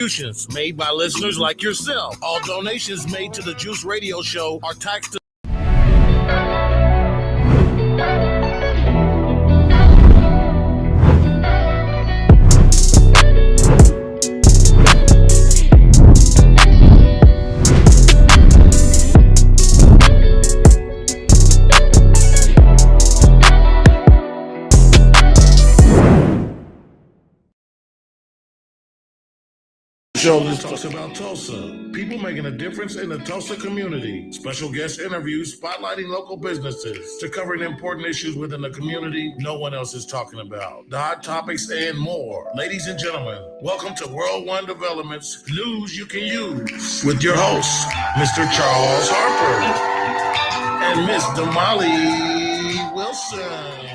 Contributions made by listeners like yourself. All donations made to the Juice Radio Show are taxed. Show that talks about Tulsa, people making a difference in the Tulsa community, special guest interviews spotlighting local businesses to covering important issues within the community no one else is talking about, the hot topics and more. Ladies and gentlemen, welcome to World One Development's News You Can Use with your hosts, Mr. Charles Harper and Miss Damali Wilson.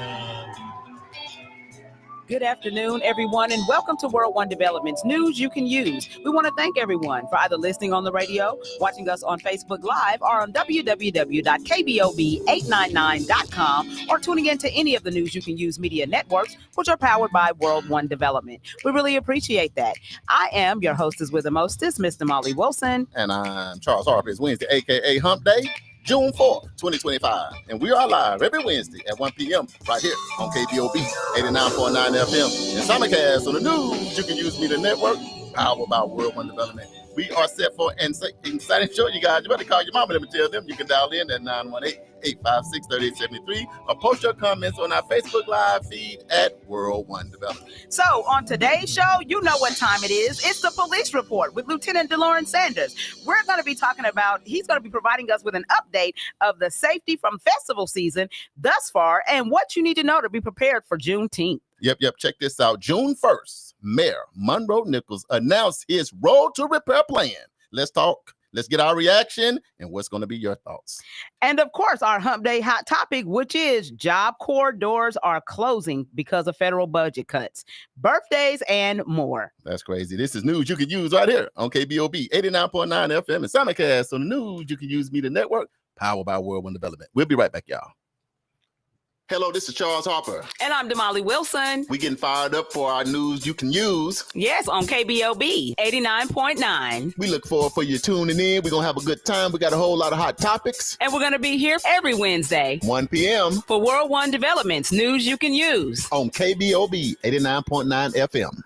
Good afternoon, everyone, and welcome to World One Development's News You Can Use. We want to thank everyone for either listening on the radio, watching us on Facebook Live, or on www.kbob899.com, or tuning in to any of the News You Can Use media networks, which are powered by World One Development. We really appreciate that. I am your hostess with the mostest, Miss Damali Wilson. And I'm Charles Harper. It's Wednesday, a.k.a. Hump Day, June 4th, 2025. And we are live every Wednesday at 1 p.m. right here on KBOB 89.9 FM. And simulcast on the News You Can Use Media Network, powered by World One Development. We are set for an exciting show, you guys. You better call your mama and tell them. You can dial in at 918-856-3873 or post your comments on our Facebook Live feed at World One Development. So on today's show, you know what time it is. It's the police report with Lieutenant DeLauren Sanders. We're going to be talking about, he's going to be providing us with an update of the safety from festival season thus far and what you need to know to be prepared for Juneteenth. Yep. Check this out. June 1st, Mayor Monroe Nichols announced his Road to Repair plan. Let's talk. Let's get our reaction and what's going to be your thoughts. And of course, our Hump Day hot topic, which is Job Corps doors are closing because of federal budget cuts, birthdays, and more. That's crazy. This is News You Can Use right here on KBOB 89.9 FM and simulcast on the News You Can Use Media Network, powered by World One Development. We'll be right back, y'all. Hello, this is Charles Harper. And I'm Damali Wilson. We getting fired up for our News You Can Use. Yes, on KBOB 89.9. We look forward for you tuning in. We're going to have a good time. We got a whole lot of hot topics. And we're going to be here every Wednesday. 1 p.m. for World One Development's News You Can Use. On KBOB 89.9 FM.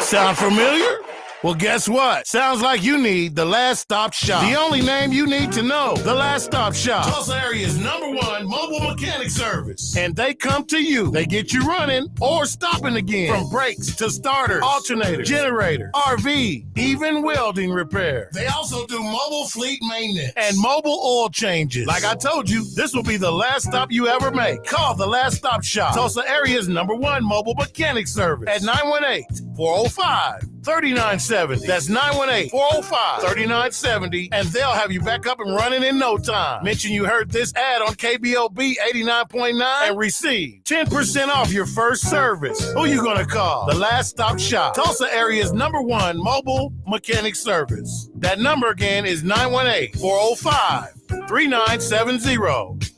Sound familiar? Well, guess what? Sounds like you need The Last Stop Shop. The only name you need to know. The Last Stop Shop. Tulsa area's #1 mobile mechanic service. And they come to you. They get you running or stopping again. From brakes to starters, alternators, generator, RV, even welding repair. They also do mobile fleet maintenance and mobile oil changes. Like I told you, this will be the last stop you ever make. Call The Last Stop Shop. Tulsa area's #1 mobile mechanic service at 918-405-3970. That's 918-405-3970, and they'll have you back up and running in no time. Mention you heard this ad on KBOB 89.9 and receive 10% off your first service. Who you gonna call? The Last Stop Shop. Tulsa area's #1 mobile mechanic service. That number again is 918-405-3970.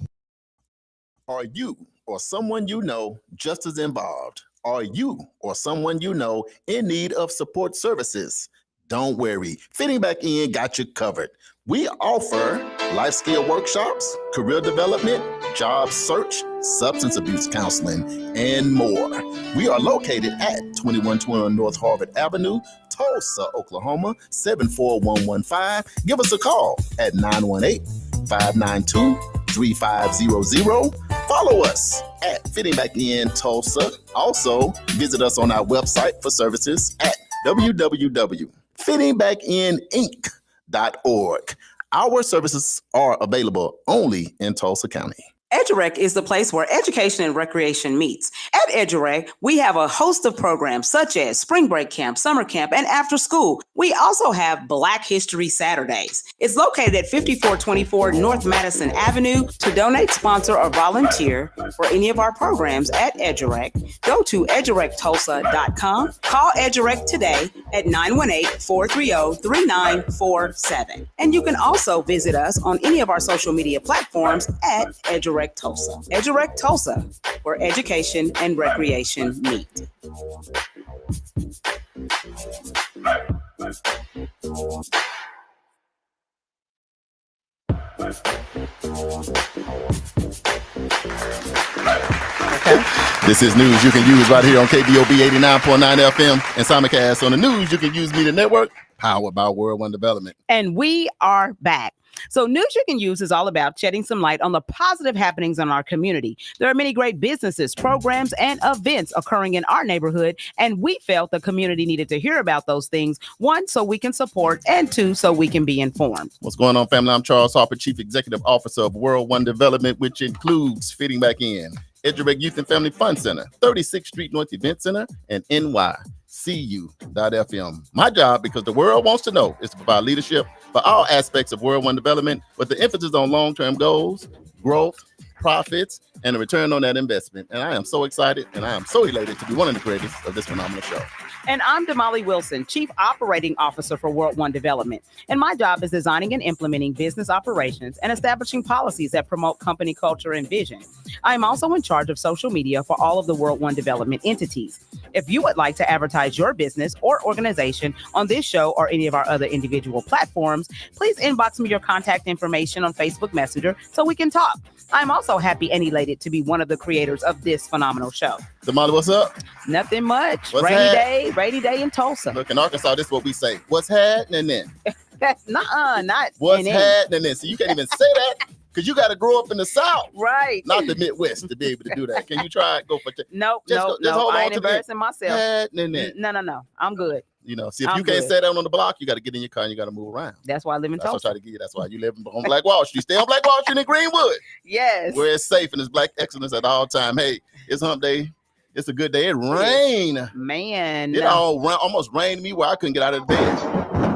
Are you or someone you know just as involved? Are you or someone you know in need of support services? Don't worry, Fitting Back In got you covered. We offer life skill workshops, career development, job search, substance abuse counseling, and more. We are located at 2121 North Harvard Avenue, Tulsa, Oklahoma, 74115. Give us a call at 918-592-3500. Follow us at Fitting Back In Tulsa. Also, visit us on our website for services at www.fittingbackininc.org. Our services are available only in Tulsa County. EduRec is the place where education and recreation meets. At EduRec, we have a host of programs such as spring break camp, summer camp, and after school. We also have Black History Saturdays. It's located at 5424 North Madison Avenue. To donate, sponsor, or volunteer for any of our programs at EduRec, go to edurectulsa.com. Call EduRec today at 918-430-3947. And you can also visit us on any of our social media platforms at EduRec Tulsa. EduRec Tulsa, where education and recreation meet. This is news you can use right here on KBOB 89.9 FM and simulcast on the News You Can Use Media Network, powered by World One Development. And we are back. So News You Can Use is all about shedding some light on the positive happenings in our community. There are many great businesses, programs, and events occurring in our neighborhood, and we felt the community needed to hear about those things, one, so we can support, and two, so we can be informed. What's going on, family? I'm Charles Harper, Chief Executive Officer of World One Development, which includes fitting back in EduRec Youth and Family Fun Center, 36th Street North Event Center, and NYCU.FM. My job, because the world wants to know, is to provide leadership for all aspects of World One Development, with the emphasis on long-term goals, growth, profits, and a return on that investment. And I am so excited and I am so elated to be one of the creators of this phenomenal show. And I'm Damali Wilson, Chief Operating Officer for World One Development. And my job is designing and implementing business operations and establishing policies that promote company culture and vision. I am also in charge of social media for all of the World One Development entities. If you would like to advertise your business or organization on this show or any of our other individual platforms, please inbox me your contact information on Facebook Messenger so we can talk. I'm also happy and elated to be one of the creators of this phenomenal show. Damali, what's up? Nothing much. What's Rainy day in Tulsa. Look, in Arkansas, this is what we say. What's happening then? Not What's happening then? So you can't even say that because you got to grow up in the South. Right. Not the Midwest to be able to do that. Can you try it? Go for it. Nope. Just hold I on ain't to embarrassing myself. Happening then. No. I'm good. You know, see, if I'm you can't good. say that on the block, you got to get in your car and you got to move around. That's why I live in That's what I Tulsa. try to get you. That's why you live on Black Wall Street. Stay on Black Wall Street in Greenwood, Yes. where it's safe and it's black excellence at all time. Hey, it's hump day. It's a good day. It rained. Man. It almost rained me where I couldn't get out of the bed.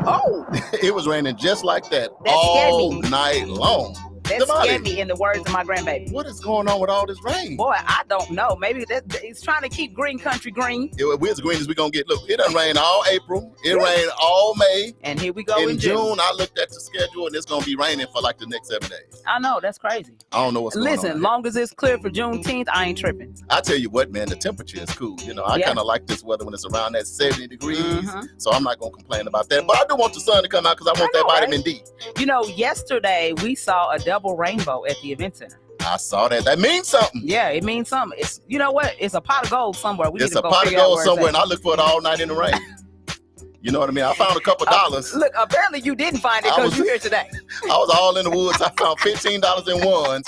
Oh, It was raining just like that That all scared me. night long. that Damali, scared me in the words of my grandbaby. what is going on with all this rain? Boy, I don't know. Maybe it's trying to keep green country green. We're as green as we're going to get. Look, it done rained all April. It rained all May. And here we go In in June, I looked at the schedule, and it's going to be raining for like the next 7 days. I know, that's crazy. I don't know what's going on. Listen, long as it's clear for Juneteenth, I ain't tripping. I tell you what, man, the temperature is cool. You know, I Yeah. kind of like this weather when it's around that 70 degrees. Mhm. So I'm not going to complain about that. But I do want the sun to come out because I want I that know, vitamin D. You know, yesterday we saw a double rainbow at the event center. I saw that. That means something. Yeah, it means something. It's, you know what? It's a pot of gold somewhere. We It's need a to go pot of figure out gold where it's somewhere, at. and I look for it all night in the rain. You know what I mean? I found a couple dollars. Look, apparently you didn't find it I because was- you're here today. I was all in the woods. I found $15 in ones.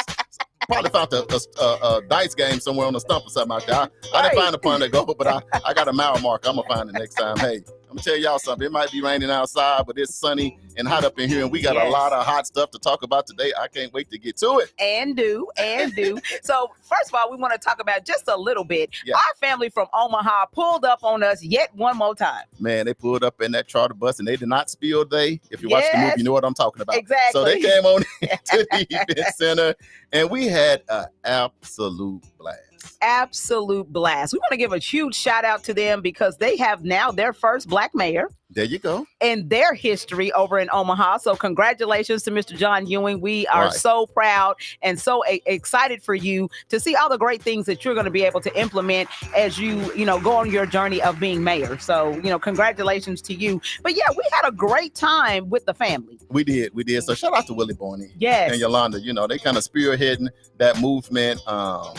Probably found a dice game somewhere on the stump or something out there. I Right. didn't find a pond to go, but I got a mile mark. I'm going to find it next time. Hey, I'm going to tell y'all something. It might be raining outside, but it's sunny and hot up in here, and we got a Yes. lot of hot stuff to talk about today. I can't wait to get to it. And do. So first of all, we want to talk about just a little bit. Yeah. Our family from Omaha pulled up on us yet one more time. Man, they pulled up in that charter bus, and they did not spill day. If you watch the movie, Yes. you know what I'm talking about. Exactly. So they came on to the event center, and we had an absolute blast. Absolute blast. We want to give a huge shout out to them because they have now their first Black mayor There you go. in their history over in Omaha. So congratulations to Mr. John Ewing. We are Right. so proud and so excited for you to see all the great things that you're going to be able to implement as you go on your journey of being mayor. So, congratulations to you. But yeah, we had a great time with the family. We did. So shout out to Willie Barney Yes. and Yolanda. They kind of spearheading that movement.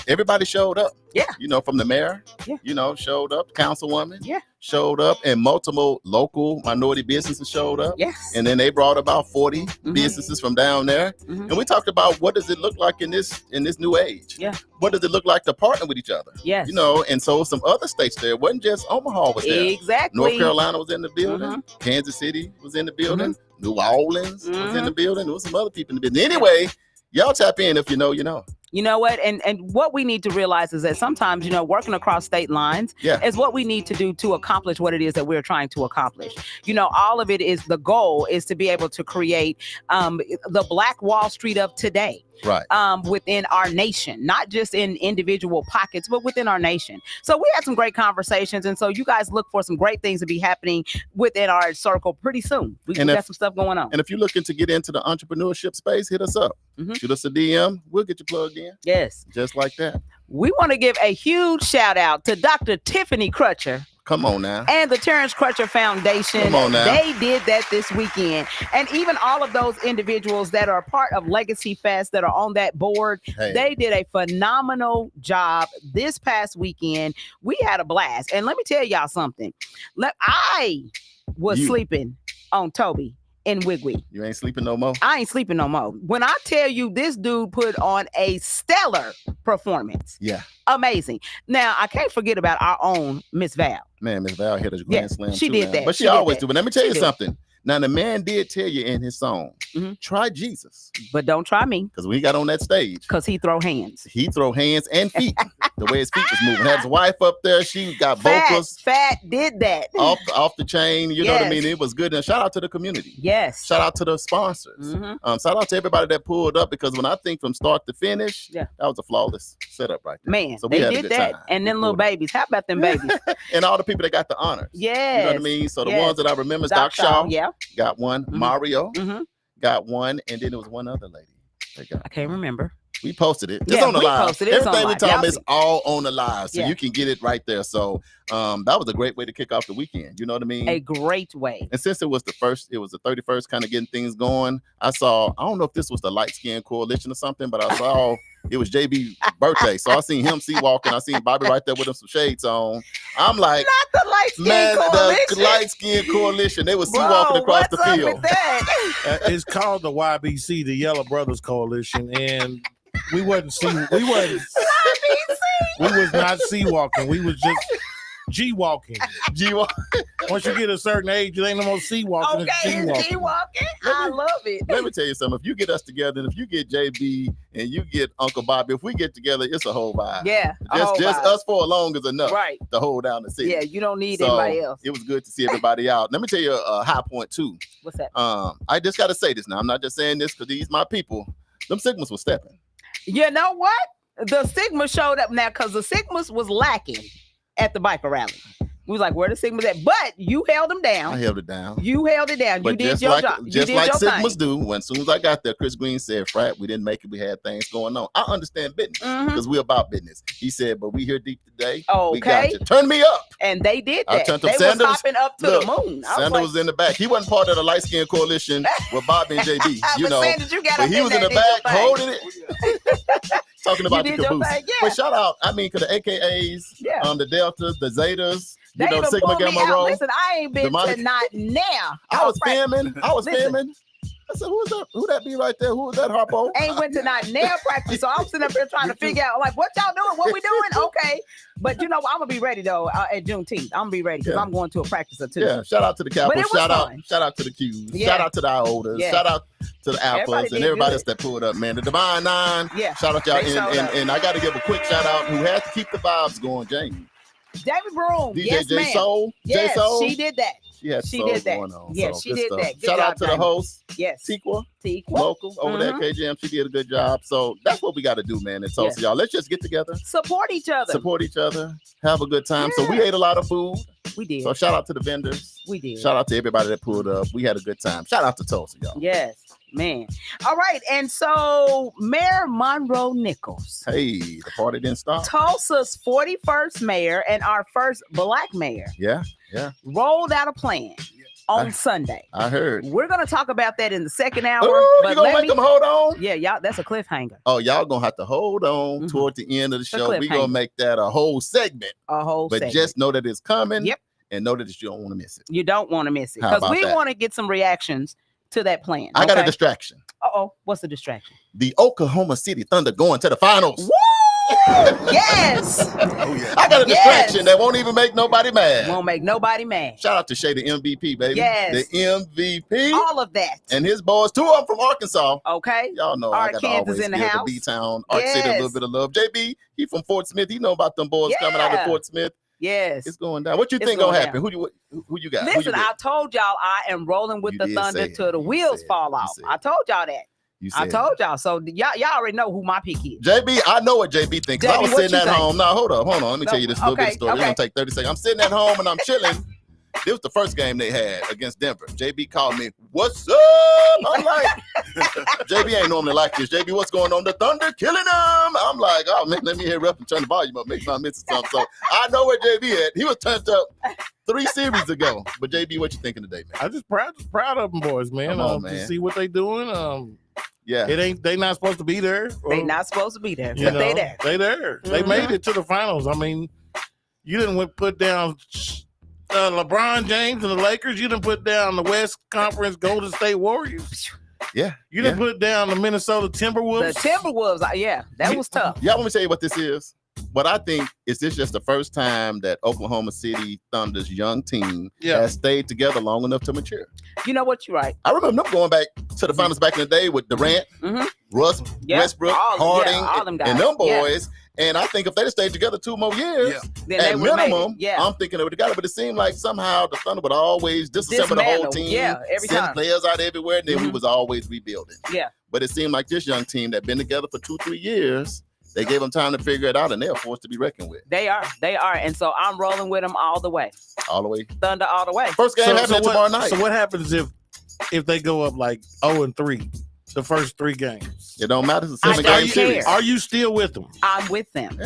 Everybody showed up. Yeah. From the mayor. Yeah. Showed up. Councilwoman. Yeah. Showed up, and multiple local minority businesses showed up. Yes. And then they brought about 40 Mhm. businesses from down there. Mhm. And we talked about what does it look like in this new age? Yeah. What does it look like to partner with each other? Yes. And so some other states there. It wasn't just Omaha was there. Exactly. North Carolina was in the building. Mm-hmm. Kansas City was in the building. New Orleans was in the building. There was some other people in the building. Anyway, y'all tap in if you know, you know. You know what? And what we need to realize is that sometimes, working across state lines is what we need to do to accomplish what it is that we're trying to accomplish. All of it is the goal is to be able to create the Black Wall Street of today. Right. Within our nation, not just in individual pockets, but within our nation. So we had some great conversations. And so you guys look for some great things to be happening within our circle pretty soon. We got some stuff going on. And if you're looking to get into the entrepreneurship space, hit us up. Shoot us a DM. We'll get you plugged in. Yes. Just like that. We want to give a huge shout out to Dr. Tiffany Crutcher. Come on now. And the Terrence Crutcher Foundation. Come on now. They did that this weekend. And even all of those individuals that are part of Legacy Fest that are on that board, they did a phenomenal job this past weekend. We had a blast. And let me tell y'all something. I was sleeping on Toby in Wigwig. You ain't sleeping no more? I ain't sleeping no more. When I tell you this dude put on a stellar performance. Yeah. Amazing. Now, I can't forget about our own Miss Val. Man, Miss Val hit a grand slam. She did that. But she always do. But let me tell you something. Now, the man did tell you in his song, try Jesus. But don't try me. Because when he got on that stage. Because he throw hands. He throw hands and feet. The way his feet was moving. Had his wife up there. She got vocals. Fat did that. Off the chain. You know what I mean? It was good. And shout out to the community. Yes. Shout out to the sponsors. Shout out to everybody that pulled up. Because when I think from start to finish, that was a flawless setup right there. Man, so we they had did a good that. time. And then little babies. How about them babies? And all the people that got the honors. Yes. You know what I mean? So the ones that I remember is Doc Shaw. Got one. Mario got one. And then there was one other lady. I can't remember. We posted it. It's on the live. Everything we talking about is all on the live. So you can get it right there. So that was a great way to kick off the weekend. You know what I mean? A great way. And since it was the 31st kind of getting things going, I don't know if this was the Light Skin Coalition or something, but I saw it was JB's birthday. So I seen him walking. I seen Bobby right there with him some shades on. I'm like, not the Light Skin Coalition. The Light Skin Coalition. They were walking across the field. It's called the YBC, the Yellow Brothers Coalition, and we was not sea walking. We was just G walking. Once you get a certain age, you ain't no more sea walking. Okay, G walking. I love it. Let me tell you something. If you get us together, and if you get JB and you get Uncle Bobby, if we get together, it's a whole vibe. Yeah, just us four alone is enough. Right. To hold down the city. Yeah, you don't need anybody else. It was good to see everybody out. Let me tell you a high point too. What's that? I just got to say this now. I'm not just saying this because these my people. Them Sigmas was stepping. You know what? The Sigma showed up now because the Sigmas was lacking at the biker rally. We was like, where the Sigmas at? But you held them down. I held it down. You held it down. But you did your job. Just like Sigmas do. When as soon as I got there, Chris Green said, "Frat, we didn't make it. We had things going on." I understand business because we're about business. He said, "But we here deep today. Okay, we got you. Turn me up." And they did that. They was hopping up to the moon. Sanders was in the back. He wasn't part of the Light Skin Coalition with Bobby and JB. You know, but he was in the back holding it. Talking about the caboose. But shout out, because the AKAs, the Deltas, the Zetas, they Sigma Gamma Rho. Listen, I ain't been to not now. I was filming. I said, who that be right there? Who was that, Harper? Ain't went to not nail practice. So I'm sitting up here trying to figure out, like, what y'all doing? What we doing? Okay. But you know what? I'm going to be ready, though, at Juneteenth. I'm going to be ready because I'm going to a practice or two. Yeah, shout out to the Capitals. Shout out to the Qs. Yeah. Shout out to the Iotas. Yeah. Shout out to the Alphas and everybody else that pulled up, man. The Divine Nine. Yeah. Shout out y'all. And I got to give a quick shout out who has to keep the vibes going, Jamie. David Broom. DJ yes, J Soul. Yes, J-Soul. she did that. She did that. Going on. Yes, she did that. Shout out to the host. Yes. Tiqua. Local over there at KJM. She did a good job. So that's what we got to do, man. And so y'all, let's just get together. Support each other. Have a good time. So we ate a lot of food. We did. So shout out to the vendors. We did. Shout out to everybody that pulled up. We had a good time. Shout out to Tulsa, y'all. Yes. Man. All right. And so Mayor Monroe Nichols. Hey, the party didn't stop. Tulsa's 41st mayor and our first Black mayor. Yeah. Rolled out a plan on Sunday. I heard. We're going to talk about that in the second hour. Ooh, but you going to make them hold on? Yeah, y'all. That's a cliffhanger. Oh, y'all going to have to hold on toward the end of the show. We're going to make that a whole segment. But just know that it's coming. Yep. And know that you don't want to miss it. You don't want to miss it. Because we want to get some reactions to that plan. I got a distraction. Uh-oh. What's the distraction? The Oklahoma City Thunder going to the finals. Woo! Yes. Oh yeah. I got a distraction that won't even make nobody mad. Won't make nobody mad. Shout out to Shay, the MVP, baby. Yes. The MVP. All of that. And his boys, 2 of them from Arkansas. Okay. Y'all know All I right, got to Kansas always in the give house. the B-Town, Ark City, a Yes. little bit of love. JB, he from Fort Smith. He know about them boys coming out of Yeah. Fort Smith. Yes. It's going down. What you It's think gonna going happen? Who you got? Who you Listen, with? I told y'all I am rolling with You the did Thunder say it. till the You wheels said it. fall You off. said I it. told y'all that. You I said told y'all. So y'all already know who my pick is. JB, I know what JB thinks. I JB, was what sitting you at think? home. Now, hold on. Let me No, tell you this little bit of okay, story. It's okay. gonna take 30 seconds. I'm sitting at home and I'm chilling. This was the first game they had against Denver. JB called me, "What's up?" I'm like, JB ain't normally like this. JB, what's going on? The Thunder killing them. I'm like, oh man, let me hear up and turn the volume up. Make sure I'm missing something. So I know where JB at. He was turned up 3 series ago. But JB, what you thinking today, man? I just proud of them boys, man. Come on, To man. see what they doing. Yeah. They not supposed to be there. They not supposed to be there, You but know, they there. They there. They Mhm. made it to the finals. I mean, you didn't put down LeBron James and the Lakers. You didn't put down the West Conference Golden State Warriors. Yeah. You didn't put down the Minnesota Timberwolves. The Timberwolves, yeah, that was tough. Y'all want me to tell you what this is? What I think is this just the first time that Oklahoma City Thunder's young team has stayed together long enough to mature. You know what? You're right. I remember them going back to the finals back in the day with Durant, Russ, Yeah. Westbrook, All Harding, them guys. and them Yeah. boys. And I think if they'd stayed together 2 more years, Then they at would've made it. minimum, Yeah. I'm thinking they would have got it. But it seemed like somehow the Thunder would always disassemble the whole Dismantle. team, Yeah, every send time. players out everywhere, and then we was always rebuilding. Yeah. But it seemed like this young team that been together for 2-3 years, they gave them time to figure it out, and they're forced to be reckoned with. They are. And so I'm rolling with them all the way. All the way. Thunder all the way. First game happening tomorrow night. So what happens if they go up like 0-3 the first 3 games? It don't matter. It's a I 7 don't game series. care. Are you still with them? I'm with them.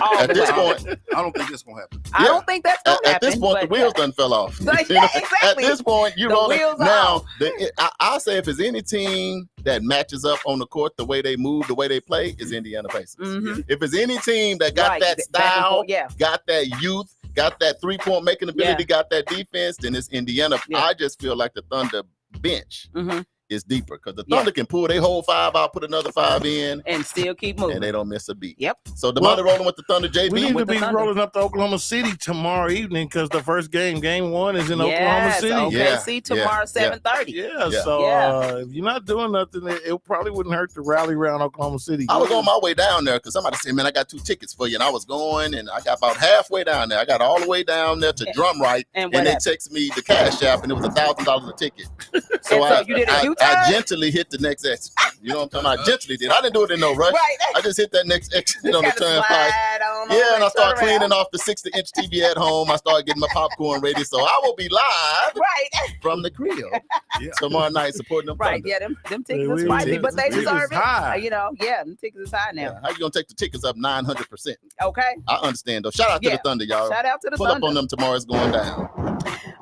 All At the this way. point, I don't think this gonna happen. I don't think that's going to at happen. this point, the but wheels yeah. done fell off. Like, You know, exactly. At this point, you The rolling wheels now. off. I say if there's any team that matches up on the court, the way they move, the way they play, is Indiana Pacers. Mhm. If it's any team that got Right. that Back and style, forth, yeah. got that youth, got that 3-point making ability, got that defense, then it's Indiana. Yeah. I just feel like the Thunder bench Mhm. is deeper because the Thunder can pull their whole 5 out, put another 5 in, And still keep moving. and they don't miss a beat. Yep. So Damali rolling with the Thunder, JB. We need to with the be Thunder. rolling up to Oklahoma City tomorrow evening because the first game 1, is in Oklahoma City. OKC tomorrow, 7:30. Yeah, Yeah. so Yeah. if you're not doing nothing, it probably wouldn't hurt to rally around Oklahoma City. I was on my way down there because somebody said, "Man, I got 2 tickets for you," and I was going, and I got about halfway down there. I got all the way down there to Drumright, And and what they happened? text me the cash app, and it was $1,000 a ticket. So, And so you did a U-turn? I gently hit the next exit. You know what I'm talking about? I gently did. I didn't do it in no rush. Right. I just hit that next exit on the Kinda turnpike. slide on Yeah, over and I started turn around. cleaning off the 60-inch TV at home. I started getting my popcorn ready, so I will be live Right. from the crib tomorrow night supporting them. Right. Thunder. Yeah, them tickets Yeah, is we- pricey, but they tickets deserve it. high. Them tickets is high now. Yeah. How you gonna take the tickets up 900%? Okay. I understand though. Shout out to Yeah. the Thunder, y'all. Shout out to the Pull Thunder. up on them tomorrow. It's going down.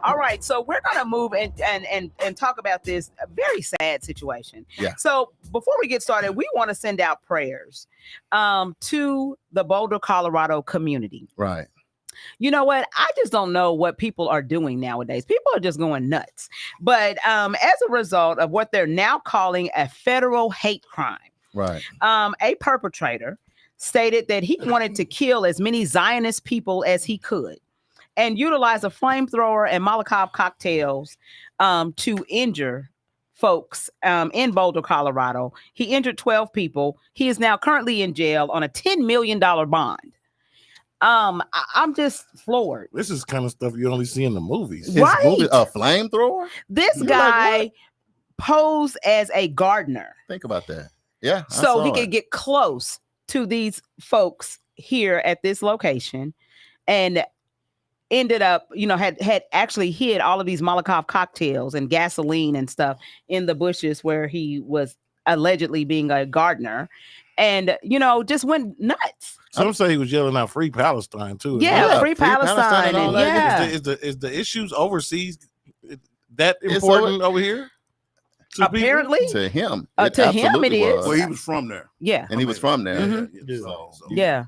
All right, so we're gonna move and talk about this very sad situation. Yeah. So before we get started, we want to send out prayers to the Boulder, Colorado community. Right. You know what? I just don't know what people are doing nowadays. People are just going nuts. But as a result of what they're now calling a federal hate crime, Right. a perpetrator stated that he wanted to kill as many Zionist people as he could and utilize a flamethrower and Molotov cocktails to injure folks in Boulder, Colorado. He injured 12 people. He is now currently in jail on a $10 million bond. I'm just floored. This is kind of stuff you only see in the movies. His Right. movie, a flamethrower? This You're like, guy posed as a gardener Think about that. Yeah. I so he saw could it. get close to these folks here at this location and ended up, had actually hid all of these Molotov cocktails and gasoline and stuff in the bushes where he was allegedly being a gardener and, just went nuts. Some say he was yelling out "Free Palestine" too. Yeah, free Palestine and all and that. yeah. Is the issues overseas that It's important over here? to people? Apparently, To him. To him absolutely it is. was. Well, he was from there. yeah. And he was from there. Mhm. Yeah. So, Yeah.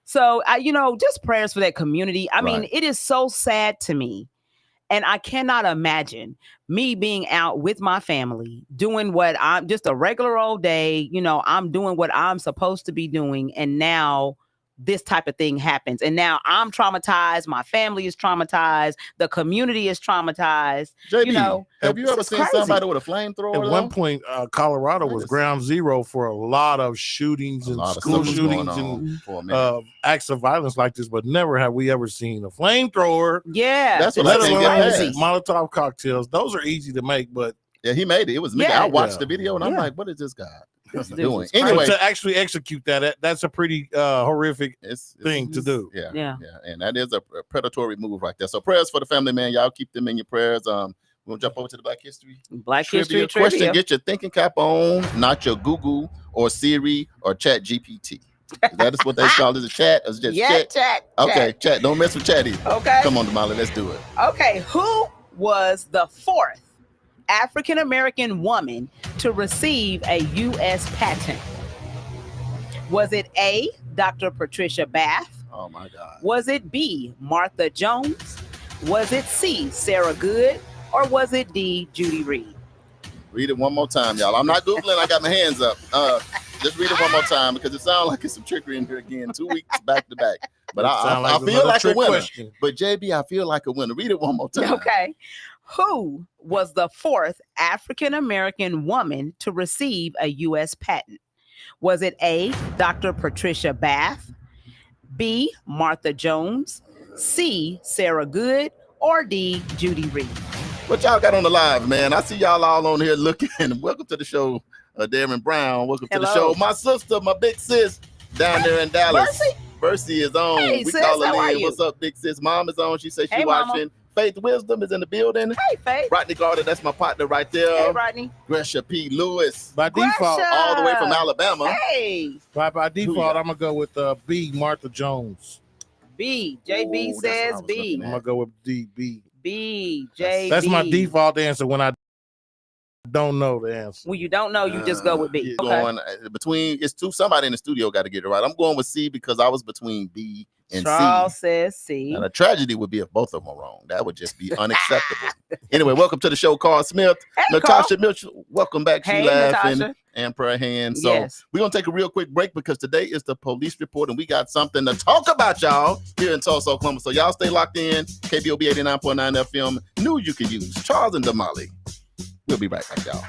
So, just prayers for that community. I mean, Right. it is so sad to me And I cannot imagine me being out with my family, doing what I'm just a regular old day. I'm doing what I'm supposed to be doing. And now this type of thing happens. And now I'm traumatized. My family is traumatized. The community is traumatized. JB, have you ever seen crazy. somebody with a flamethrower? At one point, Colorado was ground zero for a lot of shootings and school shootings and acts of violence like this, but never have we ever seen a flamethrower. Yeah. That's what I think. Molotov cocktails. Those are easy to make, but yeah, he made it. It was me. I watched the video and I'm like, what is this guy doing? Anyway, to actually execute that's a pretty horrific thing to do. Yeah. And that is a predatory move right there. So prayers for the family, man. Y'all keep them in your prayers. We're gonna jump over to the Black History Trivia question. Get your thinking cap on, not your Google or Siri or Chat GPT. That is what they call it. A chat? Or just chat. Okay, chat. Don't mess with Chatty. Okay. Come on, Damali, let's do it. Okay, who was the fourth African-American woman to receive a U.S. patent? Was it A, Dr. Patricia Bath? Oh, my God. Was it B, Martha Jones? Was it C, Sarah Good? Or was it D, Judy Reed? Read it one more time, y'all. I'm not Googling. I got my hands up. Just read it one more time because it sounds like it's some trickery in here again. 2 weeks back to back. But I feel like a winner. Question. But JB, I feel like a winner. Read it one more time. Okay. Who was the fourth African-American woman to receive a U.S. patent? Was it A, Dr. Patricia Bath, B, Martha Jones, C, Sarah Good, or D, Judy Reed? What y'all got on the live, man? I see y'all all on here looking. Welcome to the show, Darren Brown. Welcome to the show. My sister, my big sis down there in Dallas. Bercy is on. Hey, we sis, call her how are Lynn. you? What's up, big sis? Mom is on. She says she's Mama. watching. Faith Wisdom is in the building. Hey, Faith. Rodney Carter, that's my partner right there. Hey, Rodney. Gresha P. Lewis. By default, all the way from Alabama. Hey. By default, I'm gonna go with B, Martha Jones. B. JB says B. I'm gonna go with D. B. B. J. That's my default answer when I don't know the answer. When you don't know, you just go with B. Going between somebody in the studio got to get it right. I'm going with C because I was between B and Charles C. says C. And a tragedy would be if both of them are wrong. That would just be unacceptable. Anyway, welcome to the show, Carl Smith. Hey, Natasha Carl. Mitchell, welcome back. She laughing and prayer hand. So we're going to take a real quick break because today is the police report and we got something to talk about, y'all, here in Tulsa, Oklahoma. So y'all stay locked in. KBOB 89.9 FM. Knew you could use Charles and Damali. We'll be right back, y'all.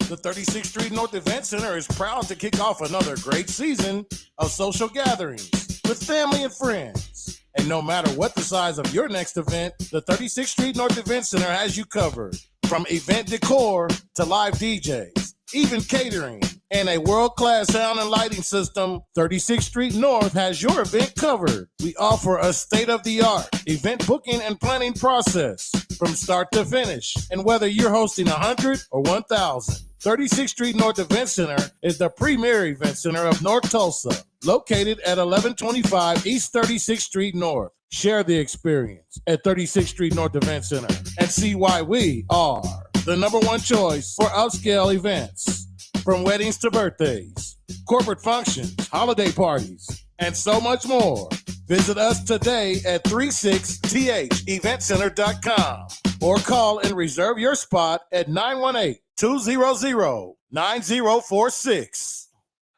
The 36th Street North Event Center is proud to kick off another great season of social gatherings with family and friends. And no matter what the size of your next event, the 36th Street North Event Center has you covered. From event decor to live DJs, even catering, and a world-class sound and lighting system, 36th Street North has your event covered. We offer a state-of-the-art event booking and planning process from start to finish. And whether you're hosting 100 or 1,000, 36th Street North Event Center is the premier event center of North Tulsa, located at 1125 East 36th Street North. Share the experience at 36th Street North Event Center and see why we are the number one choice for upscale events. From weddings to birthdays, corporate functions, holiday parties, and so much more. Visit us today at 36theventcenter.com or call and reserve your spot at 918-200-9046.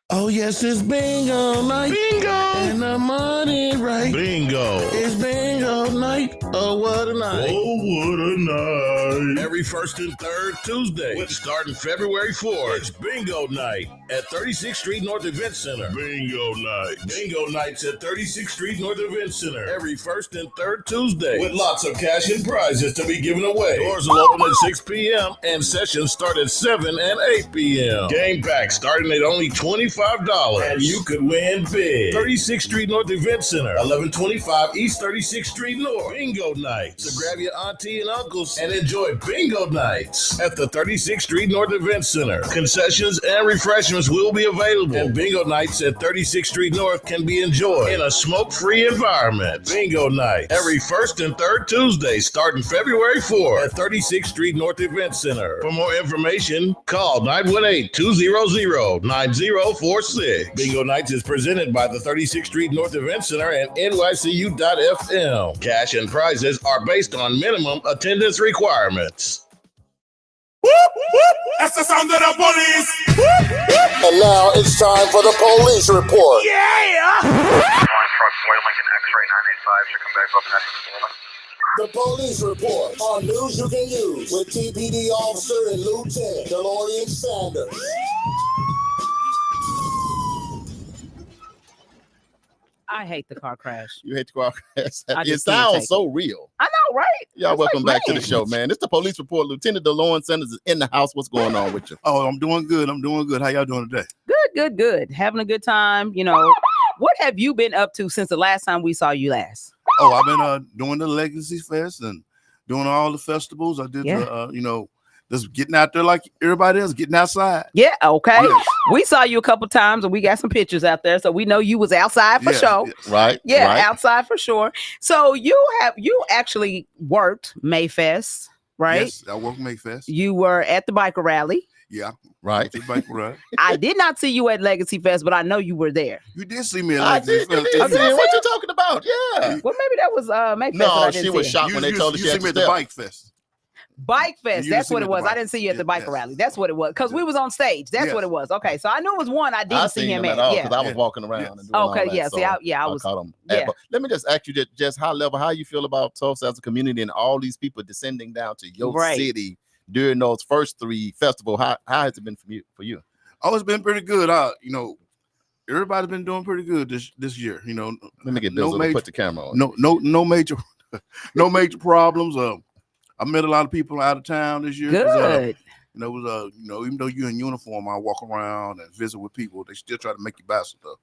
Oh, yes, it's bingo night. Bingo! And the money right. Bingo! It's bingo night. Oh, what a night. Oh, what a night. Every first and third Tuesday, starting February 4th, it's bingo night at 36th Street North Event Center. Bingo night. Bingo nights at 36th Street North Event Center every first and third Tuesday with lots of cash and prizes to be given away. Doors will open at 6 p.m. and sessions start at 7 and 8 p.m. Game packs starting at only $25 and you could win big. 36th Street North Event Center, 1125 East 36th Street Street North Bingo Nights. So grab your auntie and uncles and enjoy Bingo Nights at the 36th Street North Event Center. Concessions and refreshments will be available, and Bingo Nights at 36th Street North can be enjoyed in a smoke-free environment. Bingo Nights every first and third Tuesday starting February 4th at 36th Street North Event Center. For more information, call 918-200-9046. Bingo Nights is presented by the 36th Street North Event Center and NYCU.FM. Cash and prizes are based on minimum attendance requirements. Whoop, whoop. That's the sound of the police. Whoop, whoop. And now it's time for the police report. Yeah. The police report on news you can use with TPD officer and Lieutenant DeLorean Sanders. I hate the car crash. You hate the car crash. I It just can't sounds take so real. I know, right? Y'all It's welcome like, back to the man. show, man. It's the police report. Lieutenant DeLorean Sanders is in the house. What's going on with you? Oh, I'm doing good. How y'all doing today? Good. Having a good time. You know, what have you been up to since the last time we saw you last? Oh, I've been doing the Legacy Fest and doing all the festivals. I did just getting out there like everybody else, getting outside. Yeah, okay. Yes. We saw you a couple times and we got some pictures out there, so we know you was outside for Yes, sure. yes. Right? Yeah, Right. outside for sure. So you actually worked Mayfest, right? Yes, I work Mayfest. You were at the biker rally. Yeah, Right. to bike ride. I did not see you at Legacy Fest, but I know you were there. You did see me at I Legacy did. Fest. You did. Okay. What you talking about? Yeah. Well, maybe that was Mayfest. that I No, didn't she see was you. shocked when they told her You she see had me to at the step. Bike Fest. Bike Fest. You That's didn't see what me it at the was. I bike. didn't see you at the Yeah, biker yes. rally. That's what it was. Because we Yes. was on stage. That's Yes. what it was. Okay, so I knew it was one I didn't I see seen him him at. at all Yeah. because I was Yeah. walking around Yes. and doing all Okay. that. Yeah. So See, I was. caught him. yeah. But let me just ask you just high level, how you feel about Tulsa as a community and all these people descending down to your Right. city during those first three festivals. How has it been for you? Oh, it's been pretty good. Everybody's been doing pretty good this year. Let me get no Bizzle to put the camera on. no major no major problems. I met a lot of people out of town this year. 'Cause, Good. even though you're in uniform, I walk around and visit with people. They still try to make you buy stuff.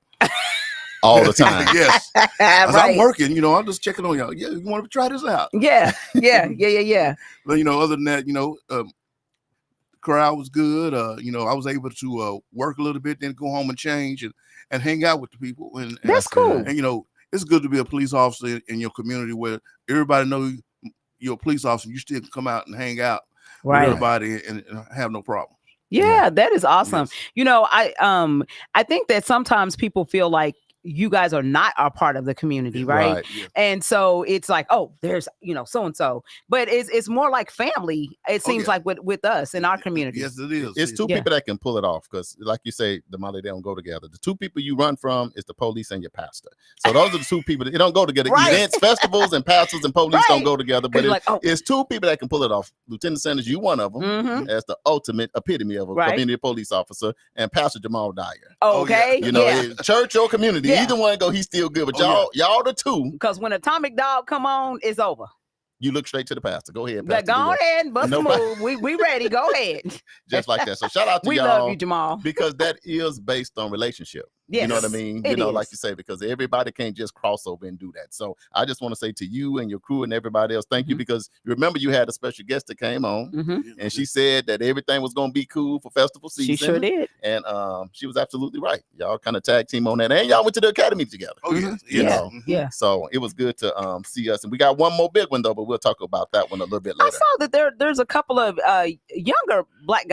All the time. Yes, as I'm Right. working. I'm just checking on y'all. Yeah, you want to try this out? Yeah. But other than that, the crowd was good. I was able to work a little bit, then go home and change and hang out with the people. And That's cool. And it's good to be a police officer in your community where everybody knows you're a police officer. You still can come out and hang out with Right. everybody and have no problem. Yeah, that is awesome. Yes. I think that sometimes people feel like you guys are not a part of the community, right? Right. And so it's like, oh, there's so and so, but it's more like family. It seems yeah. like with us in our community. Yes, it is. It's two Yeah. people that can pull it off because, like you say, Damali, they don't go together. The two people you run from is the police and your pastor. So those are the two people that don't go together. Right. Events, festivals, and pastors and police don't Right. go together. But It's like, oh. it's two people that can pull it off. Lieutenant Sanders, you one of them. Mhm. As the ultimate epitome of a Right. community police officer, and Pastor Jamal Dyer. Oh, yeah. Okay. Yeah. Church or community, Yeah. either one go, he's still good. But Oh, y'all the two, Because when Atomic Dog come on, it's over. you look straight to the pastor. Go ahead, But Pastor. go do it. ahead and bust the Nobody- move. We ready. Go ahead. Just like that. So shout out to We y'all. love you, Jamal. Because that is based on relationship. You know what I Yes, mean? it Like is. you say, because everybody can't just cross over and do that. So I just want to say to you and your crew and everybody else, thank you, Mhm. because remember you had a special guest that came on Mhm. and she said that everything was going to be cool for festival season. She sure did. And she was absolutely right. Y'all kind of tag team on that. And y'all went to the academy together. Oh, yes. You Yeah. know. Yeah. So it was good to see us. And we got one more big one though, but we'll talk about that one a little bit I later. saw that there's a couple of younger black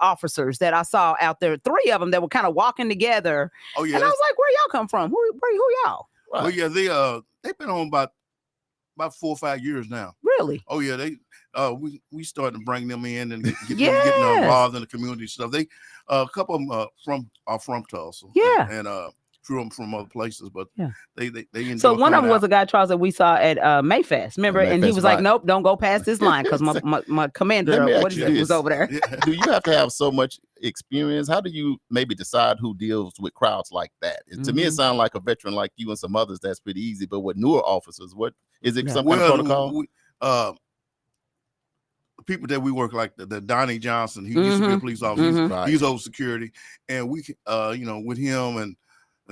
officers that I saw out there. 3 of them that were kind of walking together, Oh, yeah. and I was like, "Where y'all come from? Who y'all? Well, yeah, they've been on about 4 or 5 years now. Really? Oh yeah, we started to bring them in and get them Yes. getting involved in the community stuff. They a couple of them are from Tulsa. Yeah. and from other places, but Yeah. they enjoy So one of them coming was out. a guy, Charles, that we saw at Mayfest. Remember? And he Mayfest, was like, right. "Nope, don't go past this line," because my commander, Let me what ask is you it, was this. over there. Yeah. Do you have to have so much experience? How do you maybe decide who deals with crowds like that? To me, it Mhm. sounds like a veteran like you and some others, that's pretty easy. But with newer officers, what is it? Yeah. Some kind of protocol? People that we work like the Donnie Johnson, he used to be a Mhm. police officer. Mhm. Right. He's over security, and we with him and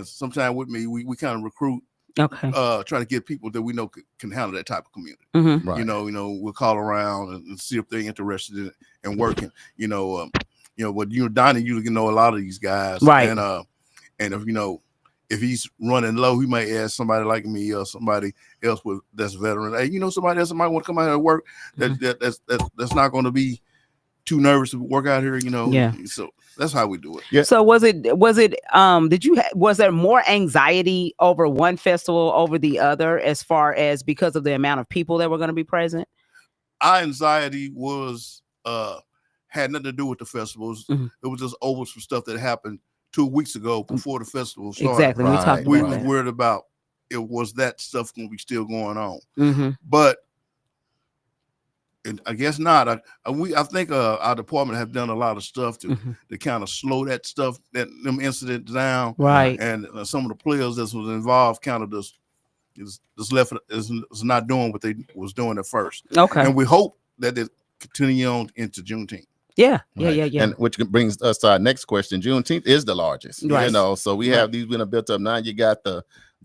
sometimes with me, we kind of recruit Okay. Try to get people that we know can handle that type of community. Mm-hmm. Right. You know, we'll call around and see if they're interested in working. But Donnie, you can know a lot of these guys, Right? And if he's running low, he might ask somebody like me or somebody else that's veteran. Hey, somebody else might want to come out here and work. That's not going to be too nervous to work out here. Yeah. So that's how we do it. Yeah. So was there more anxiety over one festival over the other, as far as because of the amount of people that were going to be present? Our anxiety had nothing to do with the festivals. Mhm. It was just over some stuff that happened 2 weeks ago before the festival started. Exactly. We talked We about was that. worried about it was that stuff going to be still going on, Mm-hmm. but I guess not. I think our department have done a lot of stuff to kind of slow that stuff, them incidents down, Right. And some of the players that was involved kind of just left is not doing what they was doing at first. Okay. And we hope that it continue on into Juneteenth. Yeah. Right. Yeah. And which brings us to our next question. Juneteenth is the largest, Right. So we have these been built up. Now you got the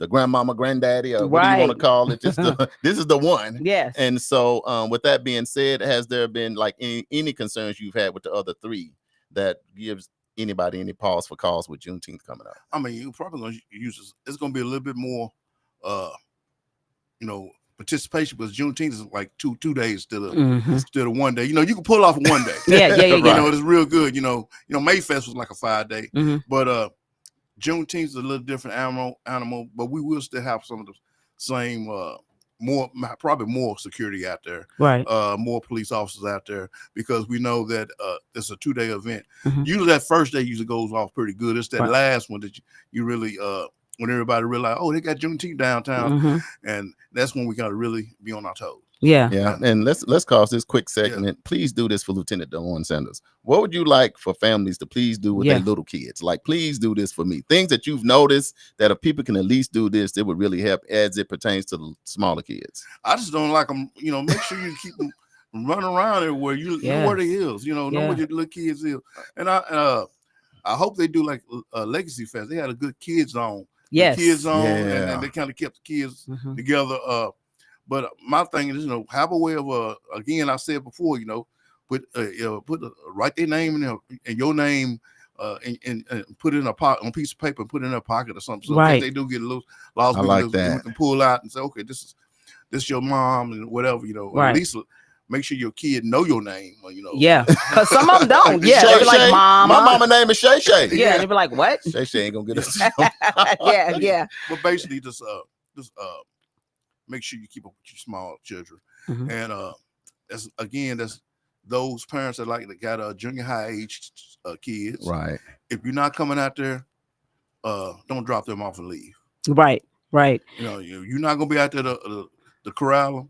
grandmama, granddaddy, or what do you want to Right. call it? Just this is the one. Yes. And so, with that being said, has there been like any concerns you've had with the other three that gives anybody any pause for cause with Juneteenth coming up? I mean, you're probably going to use this. It's going to be a little bit more, participation, because Juneteenth is like two days instead of 1 day. You can pull off 1 day. Yeah. It's real good. Mayfest was like a 5-day, Mhm. but Juneteenth is a little different animal, but we will still have some of the same, probably more security out there, Right. more police officers out there, because we know that it's a 2-day event. Mhm. Usually that first day usually goes off pretty good. It's that Right. last one that you really when everybody realize, oh, they got Juneteenth downtown, Mhm. and that's when we got to really be on our toes. Yeah. Yeah, and let's cause this quick segment. Please do this for Lieutenant Dawn Sanders. What would you like for families to please do with their little kids? Like, please do this for me. Things that you've noticed that if people can at least do this, it would really help as it pertains to the smaller kids. I just don't like them. Make sure you keep them running around everywhere. You know where they is. Know where your little kids is. And I hope they do like Legacy Fest. They had a good kids zone. Yes. Kids zone, Yeah. and they kind of kept the kids together. But my thing is, have a way of again, I said before, write their name in there and your name, and put it in a pocket, on a piece of paper, and put it in a pocket or something. So Right. if they do get a little lost, I like that. we can pull out and say, okay, this is your mom and whatever, Right. At least make sure your kid know your name. Yeah. Because some of them don't. Yeah. Shay They're like, Shay. mama. My mama name is Shay Shay. Yeah. And they be like, what? Shay Shay ain't gonna get us. Yeah. But basically, just make sure you keep up with your small children, Mhm. and that's those parents that got junior high age kids. Right. If you're not coming out there, don't drop them off and leave. Right. You're not gonna be out there to corral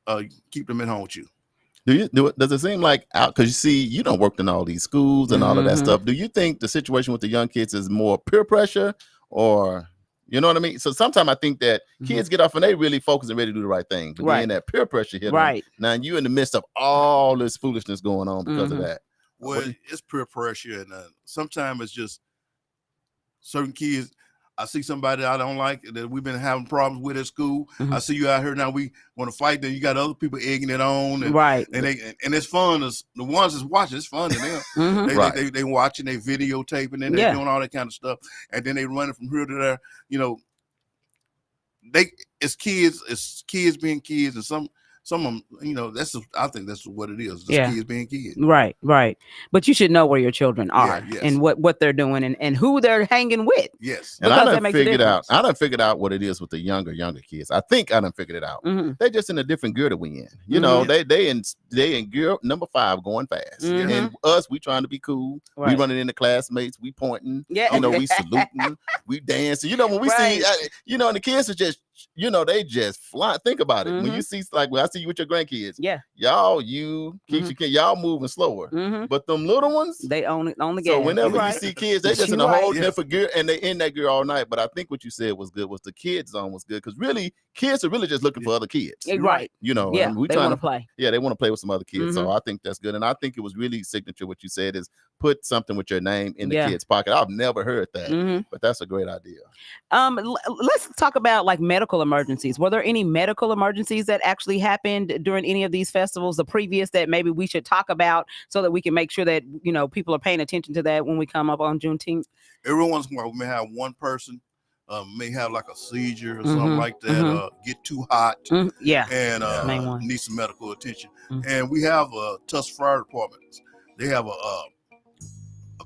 them. Keep them at home with you. Does it seem like because you don't worked in all these schools and all of that Mhm. stuff? Do you think the situation with the young kids is more peer pressure, or you know what I mean? So sometimes I think that kids get off and they really focus and ready to do the right thing, but then that peer pressure hit them. Right. Now you in the midst of all this foolishness going on because of that. Well, it's peer pressure, and sometimes it's just certain kids. I see somebody I don't like that we've been having problems with at school. Mhm. I see you out here now. We want to fight. Then you got other people egging it on, and, Right. and it's fun. The ones that's watching, it's fun to them. Mhm. They watching, they videotaping, and they doing all that kind of stuff, and then they running from here to there. It's kids being kids, and some of them, I think that's what it is. Just kids being kids. Right. But you should know where your children are yes. and what they're doing and who they're hanging with. Yes. And Because I that done makes a figured out. difference. I done figured out what it is with the younger kids. I think I done figured it out. Mhm. They're just in a different gear that we in. Mhm. They in gear number 5 going fast. Mhm. And us, we trying to be cool. Right. We running into classmates. We pointing. Yeah. We saluting. We dancing. When we Right. see, and the kids are just, they just fly. Think about it. When you see, when I see you with your grandkids, Yeah. y'all, you, Keisha, y'all moving slower. Mhm. But them little ones, They own the game. so whenever You're right. you see kids, they just You're in a whole right. different gear, and they in that gear all night. But I think what you said was good. Was the kids zone was good because really, kids are really just looking for other kids. Right. And Yeah. we They trying want to play. Yeah, they want to play with some other kids. So I think that's good, and I think it was really signature. What you said is put something with your name in the kid's pocket. I've never heard that, but that's a great idea. Let's talk about like medical emergencies. Were there any medical emergencies that actually happened during any of these festivals, the previous, that maybe we should talk about so that we can make sure that, you know, people are paying attention to that when we come up on Juneteenth? Every once in a while, we may have one person may have like a seizure or something like that, get too hot, and need some medical attention. And we have Tusk Fire Department. They have a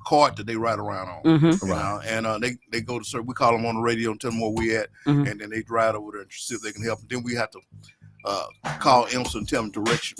card that they ride around on, you know, and they go to we call them on the radio and tell them where we at, and then they drive over there and see if they can help. And then we have to call EMSA and tell them direction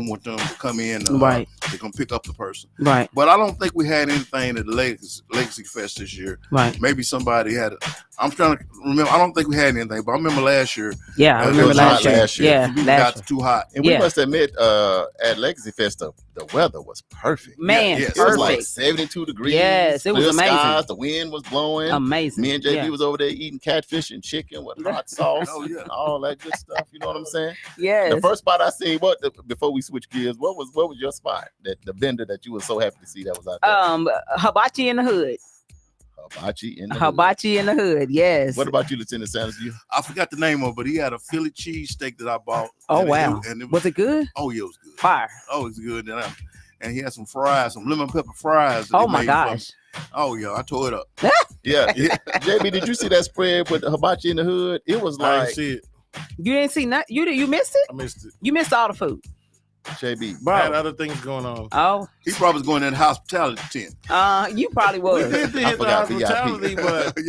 with them to come in. They're gonna pick up the person. Right. But I don't think we had anything at the Legacy Fest this year. Right. Maybe somebody had it. I'm trying to remember. I don't think we had anything, but I remember last year. Yeah, I remember last year. Yeah, we got too hot. And we must admit, at Legacy Fest, the weather was perfect. Man, it was like 72 degrees. Yes, it was amazing. Skies, the wind was blowing. Amazing. Me and JB was over there eating catfish and chicken with hot sauce and all that good stuff. You know what I'm saying? Yes. The first spot I seen, before we switch gears, what was your spot? The vendor that you were so happy to see that was out there? Hibachi in the Hood. Hibachi in the Hood, yes. What about you, Lieutenant Sanders? I forgot the name of it, but he had a Philly cheesesteak that I bought. Oh, wow. Was it good? Oh, yeah, it was good. Fire. Oh, it was good. And he had some fries, some lemon pepper fries. Oh, my gosh. Oh, yeah, I tore it up. yeah. JB, did you see that spread with the Hibachi in the Hood? It was like... I didn't see it. You didn't see nothing? You missed it? I missed it. You missed all the food. JB, bro, I had other things going on. Oh, he probably was going in the hospitality tent. You probably was. We did hit the hospitality, but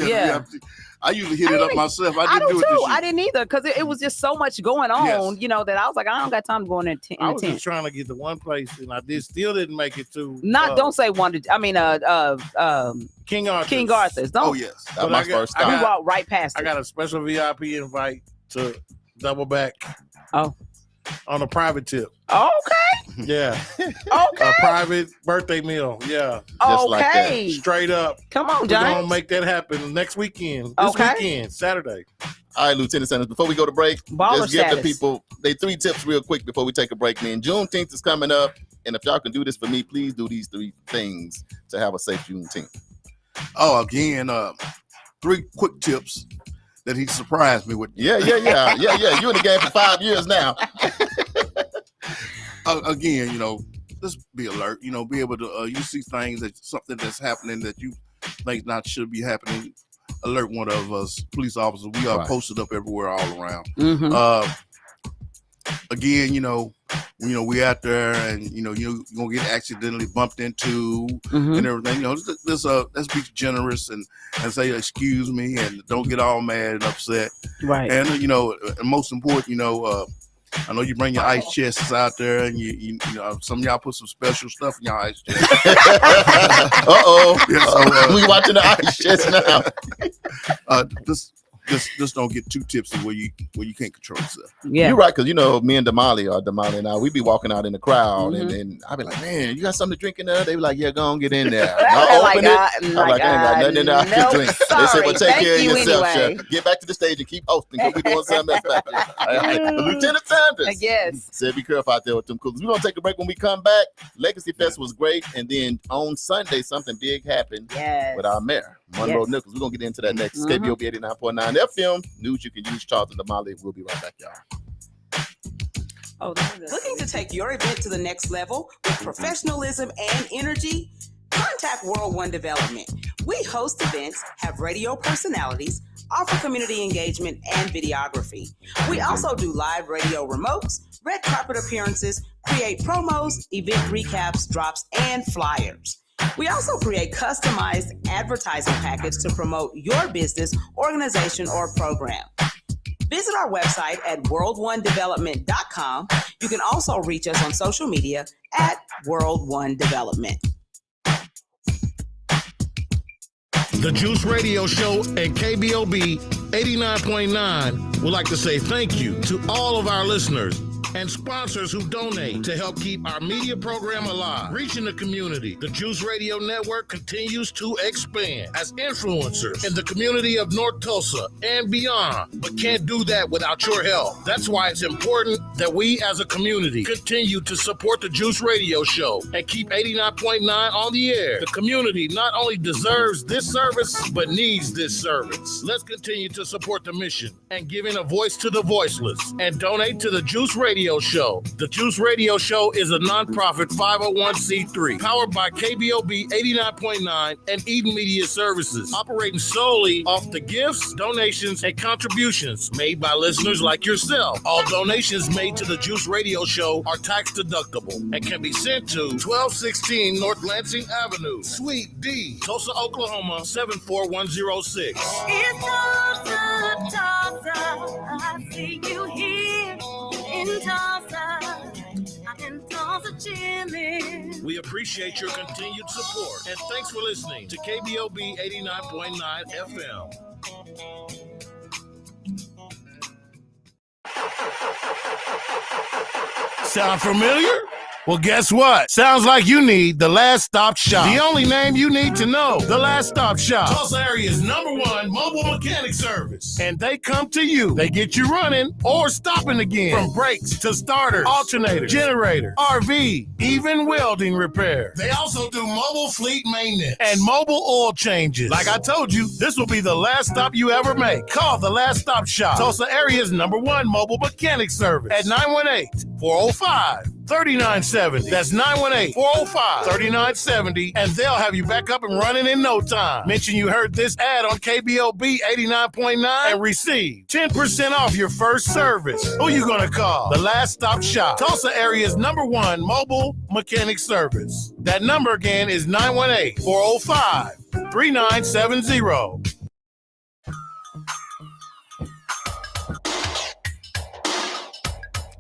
I usually hit it up myself. I didn't do it this year. I didn't either, because it was just so much going on. You know, that I was like, I don't got time to go in the tent. I was just trying to get to one place, and I still didn't make it to. Don't say one. King Arthur's. King Arthur's. Don't. Oh yes, that's my first stop. We walked right past it. I got a special VIP invite to double back. Oh. On a private tip. Okay. Yeah. Okay. A private birthday meal. Yeah. Just like that. Straight up. Come on, John. We're gonna make that happen next weekend. This weekend, Saturday. All right, Lieutenant Sanders, before we go to break, just give the people they 3 tips real quick before we take a break. Man, Juneteenth is coming up, and if y'all can do this for me, please do these 3 things to have a safe Juneteenth. Oh, again, 3 quick tips that he surprised me with. Yeah. You in the game for 5 years now. Again, you know, just be alert. You know, be able to you see things something that's happening that you think not should be happening. Alert one of us, police officers. We are posted up everywhere, all around. Again, you know, we out there, and you're gonna get accidentally bumped into and everything. You know, let's be generous and say excuse me, and don't get all mad and upset. Right. And and most important, I know you bring your ice chests out there, and you know some of y'all put some special stuff in your ice chest. We watching the ice chest now. Just don't get too tipsy where you can't control yourself. Yeah, you're right, because me and Damali and I, we be walking out in the crowd, and then I be like, man, you got something to drink in there? They be like, yeah, go on, get in there. I open it. I'm like, I ain't got nothing in there I can drink. They say, well, take care of yourself, chef. Get back to the stage and keep hosting, because we doing something else back there. Lieutenant Sanders said, be careful out there with them coolers. We're gonna take a break. When we come back, Legacy Fest was great, and then on Sunday something big happened with our mayor, Monroe Nichols. We're gonna get into that next. KBOB 89.9 FM, news you can use. Charles and Damali. We'll be right back, y'all. Looking to take your event to the next level with professionalism and energy? Contact World One Development. We host events, have radio personalities, offer community engagement and videography. We also do live radio remotes, red carpet appearances, create promos, event recaps, drops, and flyers. We also create customized advertising packets to promote your business, organization, or program. Visit our website at world1development.com. You can also reach us on social media at World One Development. The Juice Radio Show and KBOB 89.9 would like to say thank you to all of our listeners and sponsors who donate to help keep our media program alive, reaching the community. The Juice Radio Network continues to expand as influencers in the community of North Tulsa and beyond, but can't do that without your help. That's why it's important that we as a community continue to support the Juice Radio Show and keep 89.9 on the air. The community not only deserves this service, but needs this service. Let's continue to support the mission and giving a voice to the voiceless and donate to the Juice Radio Show. The Juice Radio Show is a nonprofit 501c3 powered by KBOB 89.9 and Eden Media Services, operating solely off the gifts, donations, and contributions made by listeners like yourself. All donations made to the Juice Radio Show are tax deductible and can be sent to 1216 North Lansing Avenue, Suite D, Tulsa, Oklahoma 74106. It's Tulsa, Tulsa. I see you here in Tulsa. I'm in Tulsa chilling. We appreciate your continued support and thanks for listening to KBOB 89.9 FM. Sound familiar? Well, guess what? Sounds like you need the Last Stop Shop. The only name you need to know. The Last Stop Shop. Tulsa area's #1 mobile mechanic service. And they come to you. They get you running or stopping again. From brakes to starters, alternator, generator, RV, even welding repair. They also do mobile fleet maintenance and mobile oil changes. Like I told you, this will be the last stop you ever make. Call the Last Stop Shop. Tulsa area's #1 mobile mechanic service at 918-405-3970. That's 918-405-3970, and they'll have you back up and running in no time. Mention you heard this ad on KBOB 89.9 and receive 10% off your first service. Who you gonna call? The Last Stop Shop. Tulsa area's #1 mobile mechanic service. That number again is 918-405-3970.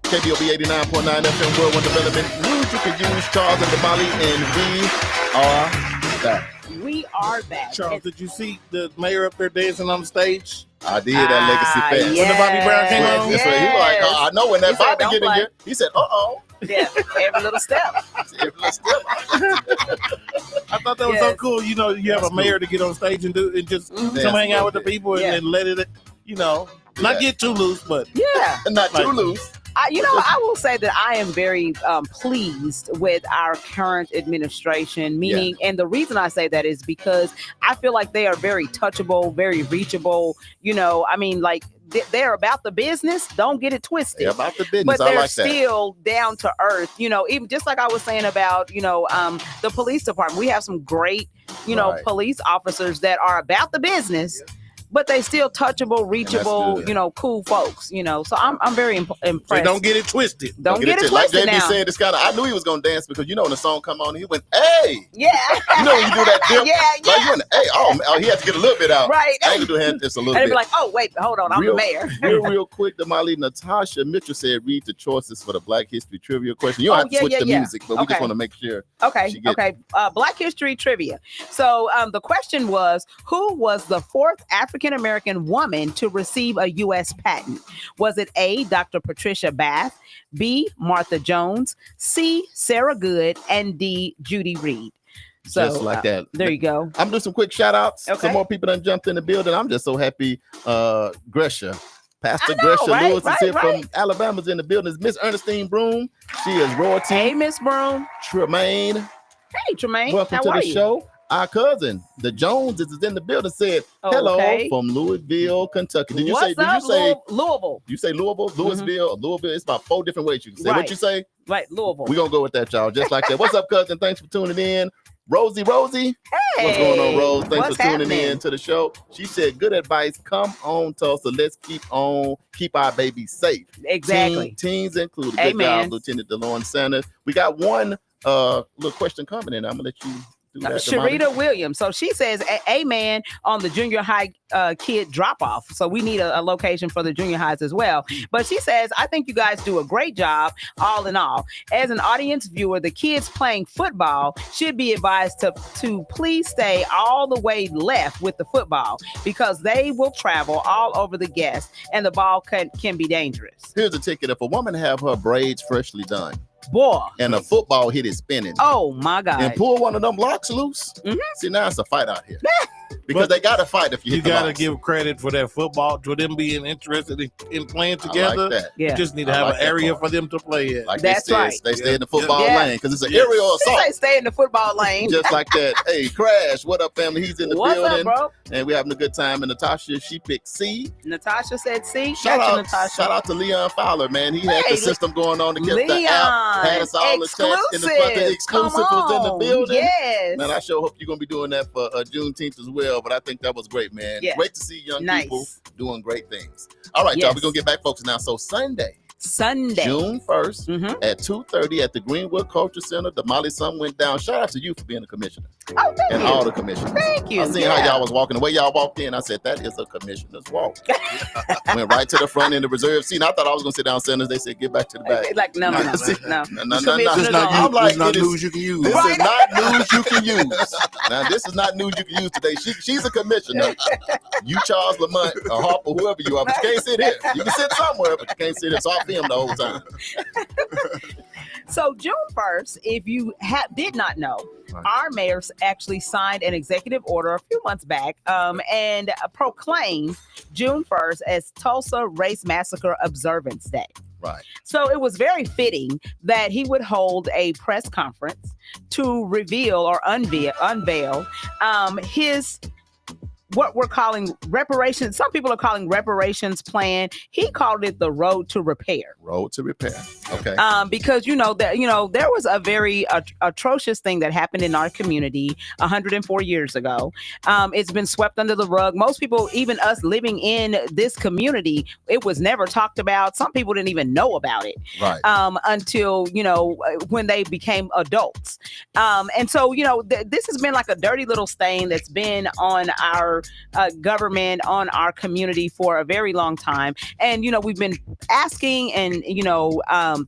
KBOB 89.9 FM World One Development News you can use. Charles and Damali, and we are back. We are back. Charles, did you see the mayor up there dancing on the stage? I did that Legacy Fest. When the Bobby Brown came on? That's what he was like, I know when that He said, Bobby "Don't get in play." here. He said, uh-oh. Yeah, every little step. Every little step. I thought that was so cool. You know, you have That's a mayor to get on stage and just come hang out with the people and then let it, you know, not get too loose, but Yeah. Not too loose. I will say that I am very pleased with our current administration, meaning, and the reason I say that is because I feel like they are very touchable, very reachable. You know, I mean, like they're about the business. Don't get it twisted. They're about the business. But I they're like that. still down to earth. You know, even just like I was saying about, the police department. We have some great, police officers that are about the business. But they still touchable, reachable, cool folks, So I'm very impressed. So don't get it twisted. Don't get it like twisted JB now. said, it's kind of, I knew he was going to dance because, when the song come on, he went, hey. Yeah. You know when you do that dip? Yeah. Like, you went, hey, oh, he had to get a little bit out. Right. I ain't going to do just a little And they'd bit. be like, oh, wait, hold on, I'm the mayor. real quick, Damali, Natasha Mitchell said, read the choices for the Black History Trivia question. You don't have to switch the music, but we just want to make sure. Okay. Black History Trivia. So the question was, who was the fourth African-American woman to receive a U.S. patent? Was it A, Dr. Patricia Bath, B, Martha Jones, C, Sarah Good, and D, Judy Reed? So, just like that. There you go. I'm doing some quick shout outs. Okay. Some more people done jumped in the building. I'm just so happy. Pastor Gresha Lewis is here from Alabama's in the building. It's Miss Ernestine Broom. She is royalty. Hey, Miss Broom. Tremaine. Hey, Tremaine. Welcome to the show. Our cousin, the Joneses, is in the building. Said hello from Louisville, Kentucky. Did you say Louisville? You say Louisville, Louisville, or Louisville? It's about 4 different ways you can say. What you say? Right, Louisville. We're gonna go with that, y'all. Just like that. What's up, cousin? Thanks for tuning in. Rosie. Hey, What's going on, Rose? Thanks for tuning happening? in to the show. She said, good advice. Come on, Tulsa. Let's keep our babies safe. Exactly. Teens included. Amen. Good job, Lieutenant DeLorne Sanders. We got one little question coming in. I'm gonna let you do that? Sharita Williams. So she says, amen on the junior high kid drop off. So we need a location for the junior highs as well. But she says, I think you guys do a great job all in all. As an audience viewer, the kids playing football should be advised to please stay all the way left with the football because they will travel all over the guests and the ball can be dangerous. Here's the ticket. If a woman have her braids freshly done, boy, and a football hit is spinning, oh my God, and pull one of them locks loose, see, now it's a fight out here. Because they got to fight if you got to give credit for that football, for them being interested in playing together. Like that. Yeah. You just need to have an area for them to play in. Like that's right. They stay in the football lane because it's an aerial assault. They stay in the football lane. Just like that. Hey, Crash, what up, family? He's in the What's building. up, bro? And we're having a good time. And Natasha, she picked C. Natasha said C. Shout Natasha. out to Leon Fowler, man. He had the system going on to get the app. Had us all attached in the front. The exclusive was in the building. Yes. Man, I sure hope you're going to be doing that for Juneteenth as well. But I think that was great, man. Yeah. Great to see young people doing great things. All right, y'all, we're going to get back focused now. So Sunday, June 1st at 2:30 at the Greenwood Culture Center, Damali Sun went down. Shout out to you for being a commissioner. Oh, thank you. All the commissioners. Thank you. I seen how y'all was walking. The way y'all walked in, I said, that is a commissioner's walk. Went right to the front in the reserve seat. And I thought I was going to sit down centers. They said, get back to the back. Like, no. This is not news you can use. This is not news you can use. Now, this is not news you can use today. She's a commissioner. You, Charles Lamont, or Harper, whoever you are, but you can't sit here. You can sit somewhere, but you can't sit here. So I'll film the whole time. So June 1st, if you did not know, our mayor actually signed an executive order a few months back and proclaimed June 1st as Tulsa Race Massacre Observance Day. Right. So it was very fitting that he would hold a press conference to reveal or unveil his what we're calling reparations. Some people are calling reparations plan. He called it the road to repair. Road to repair. Okay. Because there was a very atrocious thing that happened in our community 104 years ago. It's been swept under the rug. Most people, even us living in this community, it was never talked about. Some people didn't even know about it. Right. Until when they became adults. And so this has been like a dirty little stain that's been on our government, on our community for a very long time. And we've been asking and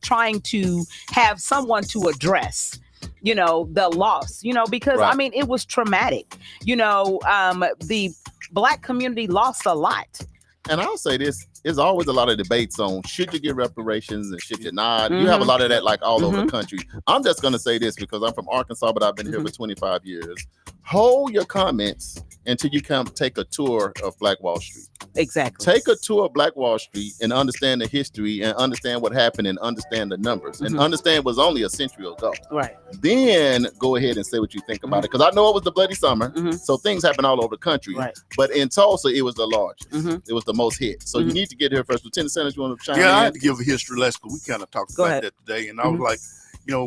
trying to have someone to address the loss, because right. I mean, it was traumatic. The Black community lost a lot. And I'll say this, there's always a lot of debates on should you give reparations and should you not. You have a lot of that like all over the country. I'm just going to say this because I'm from Arkansas, but I've been here for 25 years. Hold your comments until you come take a tour of Black Wall Street. Exactly. Take a tour of Black Wall Street and understand the history and understand what happened and understand the numbers and understand it was only a century ago. Right. Then go ahead and say what you think about it. Because I know it was the Bloody Summer. So things happen all over the country. Right. But in Tulsa, it was the largest. It was the most hit. So you need to get here first. Lieutenant Sanders, you want to chime in? I had to give a history lesson because we kind of talked about that today. And I was like,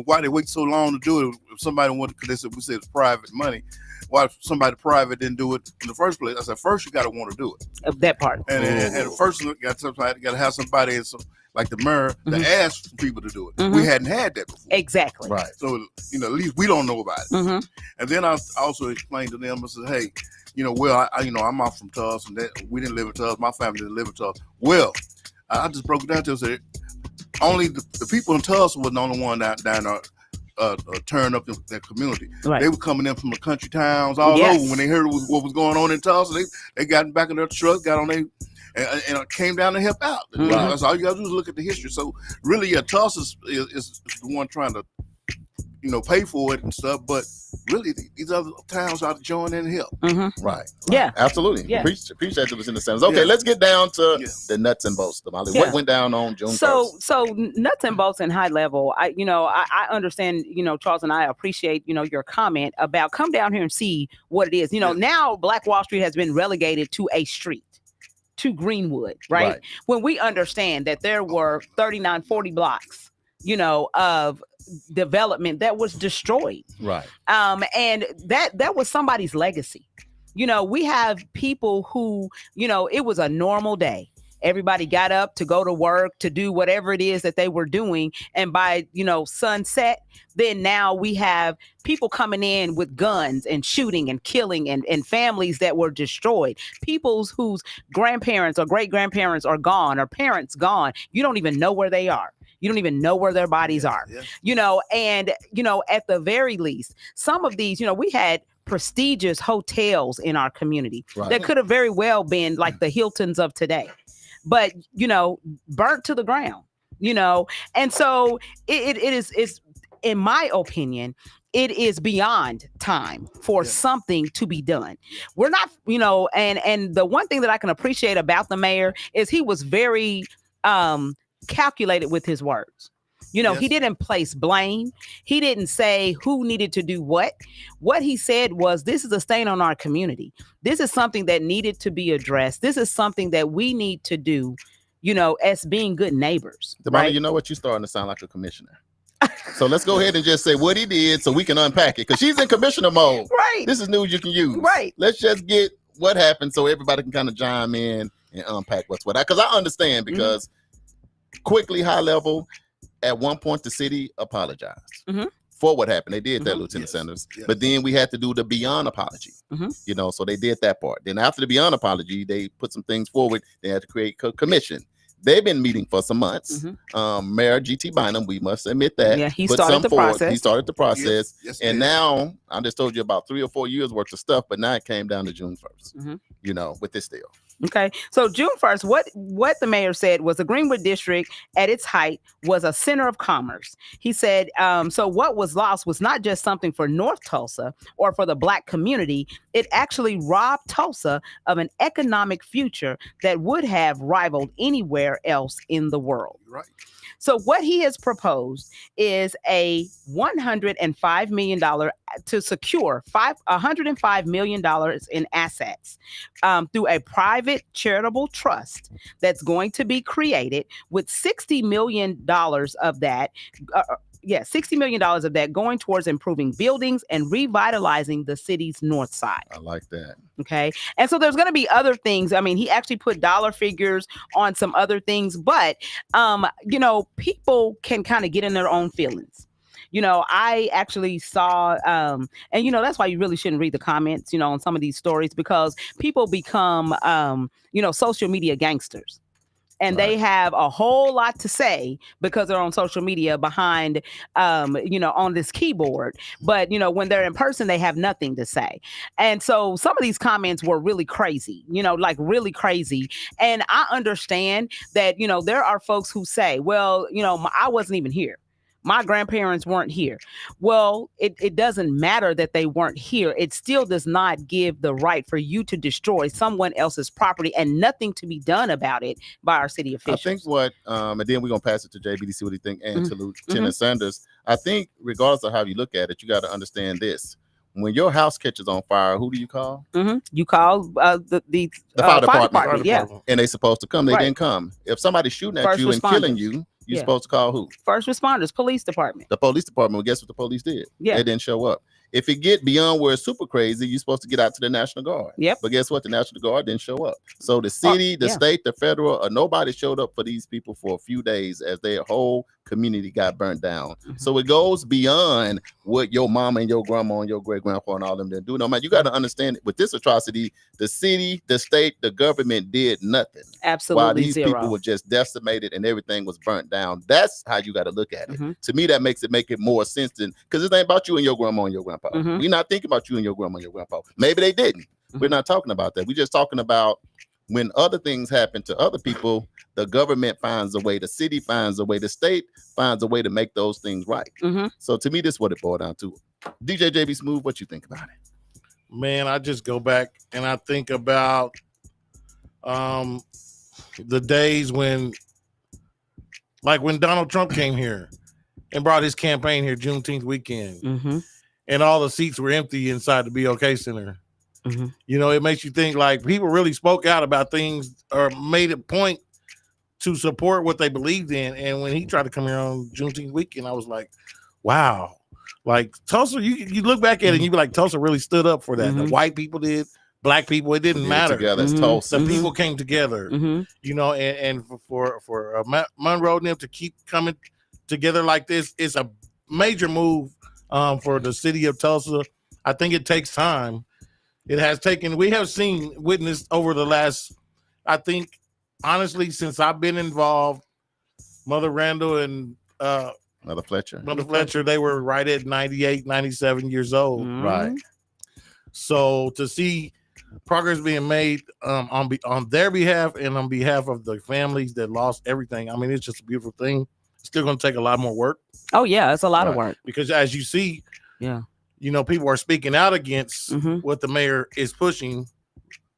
why they wait so long to do it? If somebody wanted, because we said it's private money. Why somebody private didn't do it in the first place? I said, first you got to want to do it. That part. And first you got to have somebody like the mayor to ask people to do it. We hadn't had that before. Exactly. Right. So at least we don't know about it. And then I also explained to them, I said, hey, I'm off from Tulsa, and that we didn't live in Tulsa. My family didn't live in Tulsa. Well, I just broke it down to say only the people in Tulsa were the only one down there. Turn up their community. Right. They were coming in from the country towns all over. When they heard what was going on in Tulsa, they got back in their truck, got on their and came down to help out. That's all you got to do is look at the history. So really, Tulsa is the one trying to pay for it and stuff, but really these other towns ought to join in and help. Right. Yeah. Absolutely. Yeah. Appreciate it was in the sentence. Okay, let's get down to the nuts and bolts, Damali. What went down on June 1st? So nuts and bolts and high level, I understand, Charles, and I appreciate, your comment about come down here and see what it is. Now Black Wall Street has been relegated to a street, to Greenwood, right? When we understand that there were 39, 40 blocks, of development that was destroyed. Right. And that was somebody's legacy. We have people who, it was a normal day. Everybody got up to go to work, to do whatever it is that they were doing. And by, sunset, then now we have people coming in with guns and shooting and killing and families that were destroyed. People whose grandparents or great-grandparents are gone or parents gone. You don't even know where they are. You don't even know where their bodies are, and, at the very least, some of these, we had prestigious hotels in our community that could have very well been like the Hiltons of today, but, burnt to the ground, and so it is, in my opinion, it is beyond time for something to be done. We're not, and the one thing that I can appreciate about the mayor is he was very, calculated with his words. He didn't place blame. He didn't say who needed to do what. What he said was, this is a stain on our community. This is something that needed to be addressed. This is something that we need to do, as being good neighbors. Damali, right? you know what? You're starting to sound like a commissioner. So let's go ahead and just say what he did so we can unpack it, because she's in commissioner mode. Right. This is news you can use. Right. Let's just get what happened so everybody can kind of chime in and unpack what's what. Because I understand, because quickly, high level, at one point the city apologized for what happened. They did that, Lieutenant Sanders. But then we had to do the beyond apology. So they did that part. Then after the beyond apology, they put some things forward. They had to create a commission. They've been meeting for some months. Mayor G.T. Bynum, we must admit that. Yeah, he started the process. He started the process. Yes, and now, I just told you about 3 or 4 years worth of stuff, but now it came down to June 1st, with this deal. Okay. So June 1st, what the mayor said was the Greenwood District at its height was a center of commerce. He said, so what was lost was not just something for North Tulsa or for the Black community. It actually robbed Tulsa of an economic future that would have rivaled anywhere else in the world. Right. So what he has proposed is a $105 million to secure $105 million in assets through a private charitable trust that's going to be created, with $60 million of that. $60 million of that going towards improving buildings and revitalizing the city's north side. I like that. Okay. And so there's going to be other things. I mean, he actually put dollar figures on some other things, but, people can kind of get in their own feelings. I actually saw, and that's why you really shouldn't read the comments, on some of these stories, because people become, social media gangsters. And they have a whole lot to say because they're on social media behind, on this keyboard. But, when they're in person, they have nothing to say. And so some of these comments were really crazy, like really crazy. And I understand that, there are folks who say, well, I wasn't even here. My grandparents weren't here. Well, it doesn't matter that they weren't here. It still does not give the right for you to destroy someone else's property and nothing to be done about it by our city officials. I think what, and then we're going to pass it to JB to see what he thinks, and to Lieutenant Sanders. I think regardless of how you look at it, you got to understand this. When your house catches on fire, who do you call? You call the fire department. Yeah. And they supposed to come. They didn't come. If somebody's shooting at First you and killing you, you're supposed to call who? First responders, police department. The police department. Well, guess what the police did? Yeah. They didn't show up. If it get beyond where it's super crazy, you're supposed to get out to the National Guard. Yep. But guess what? The National Guard didn't show up. So the city, the state, the federal, nobody showed up for these people for a few days as their whole community got burnt down. So it goes beyond what your mama and your grandma and your great grandpa and all them didn't do. No man, you got to understand with this atrocity, the city, the state, the government did nothing. Absolutely while these zero. people were just decimated and everything was burnt down. That's how you got to look at it. To me, that makes it make it more sense than, because it ain't about you and your grandma and your grandpa. We're not thinking about you and your grandma and your grandpa. Maybe they didn't. We're not talking about that. We're just talking about when other things happen to other people, the government finds a way, the city finds a way, the state finds a way to make those things right. So to me, this is what it boiled down to. DJ JB Smooth, what you think about it? Man, I just go back and I think about the days when Donald Trump came here and brought his campaign here Juneteenth weekend, and all the seats were empty inside the BOK Center. It makes you think like people really spoke out about things or made a point to support what they believed in. And when he tried to come here on Juneteenth weekend, I was like, wow. Like Tulsa, you look back at it and you be like, Tulsa really stood up for that. The white people did, black people. It didn't matter. Together as Tulsa. The people came together, you know, and for Monroe and them to keep coming together like this is a major move for the city of Tulsa. I think it takes time. It has taken. We have witnessed over the last, I think, honestly, since I've been involved, Mother Randall and Mother Fletcher, they were right at 98, 97 years old. Right. So to see progress being made on their behalf and on behalf of the families that lost everything, I mean, it's just a beautiful thing. It's still going to take a lot more work. Oh yeah, it's a lot of work. Because as you see, you know, people are speaking out against what the mayor is pushing,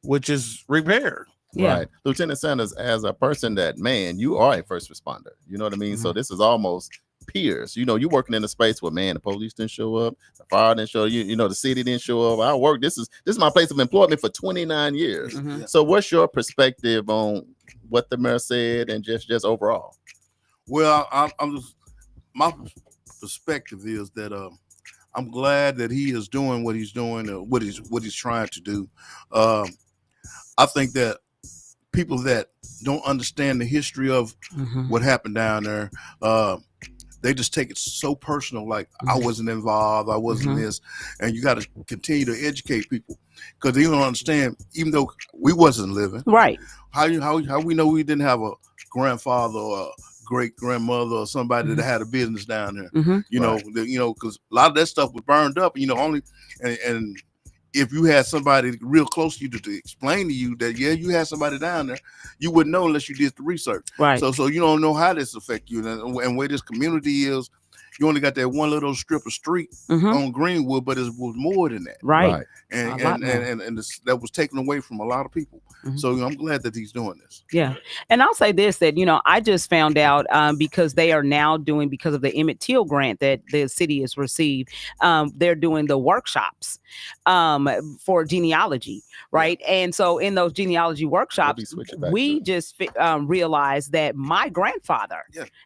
which is repair. Yeah. Right. Lieutenant Sanders, as a person that, man, you are a first responder. You know what I mean? So this is almost peers. You know, you're working in a space where, man, the police didn't show up, the fire didn't show up, you know, the city didn't show up. I work. This is my place of employment for 29 years. So what's your perspective on what the mayor said and just overall? Well, my perspective is that I'm glad that he is doing what he's doing, what he's trying to do. I think that people that don't understand the history of what happened down there, they just take it so personal. Like I wasn't involved, I wasn't this, and you got to continue to educate people because they don't understand. Even though we wasn't living, right? How we know we didn't have a grandfather or a great grandmother or somebody that had a business down there? You know, because a lot of that stuff was burned up. You know, only and if you had somebody real close to you to explain to you that, you had somebody down there, you wouldn't know unless you did the research. Right. So you don't know how this affect you and where this community is. You only got that one little strip of street on Greenwood, but it was more than that. Right. And that was taken away from a lot of people. So I'm glad that he's doing this. Yeah. And I'll say this, that, you know, I just found out because they are now doing, because of the Emmett Till grant that the city has received, they're doing the workshops for genealogy. Right. Yeah. And so in those genealogy workshops, we just realized that my grandfather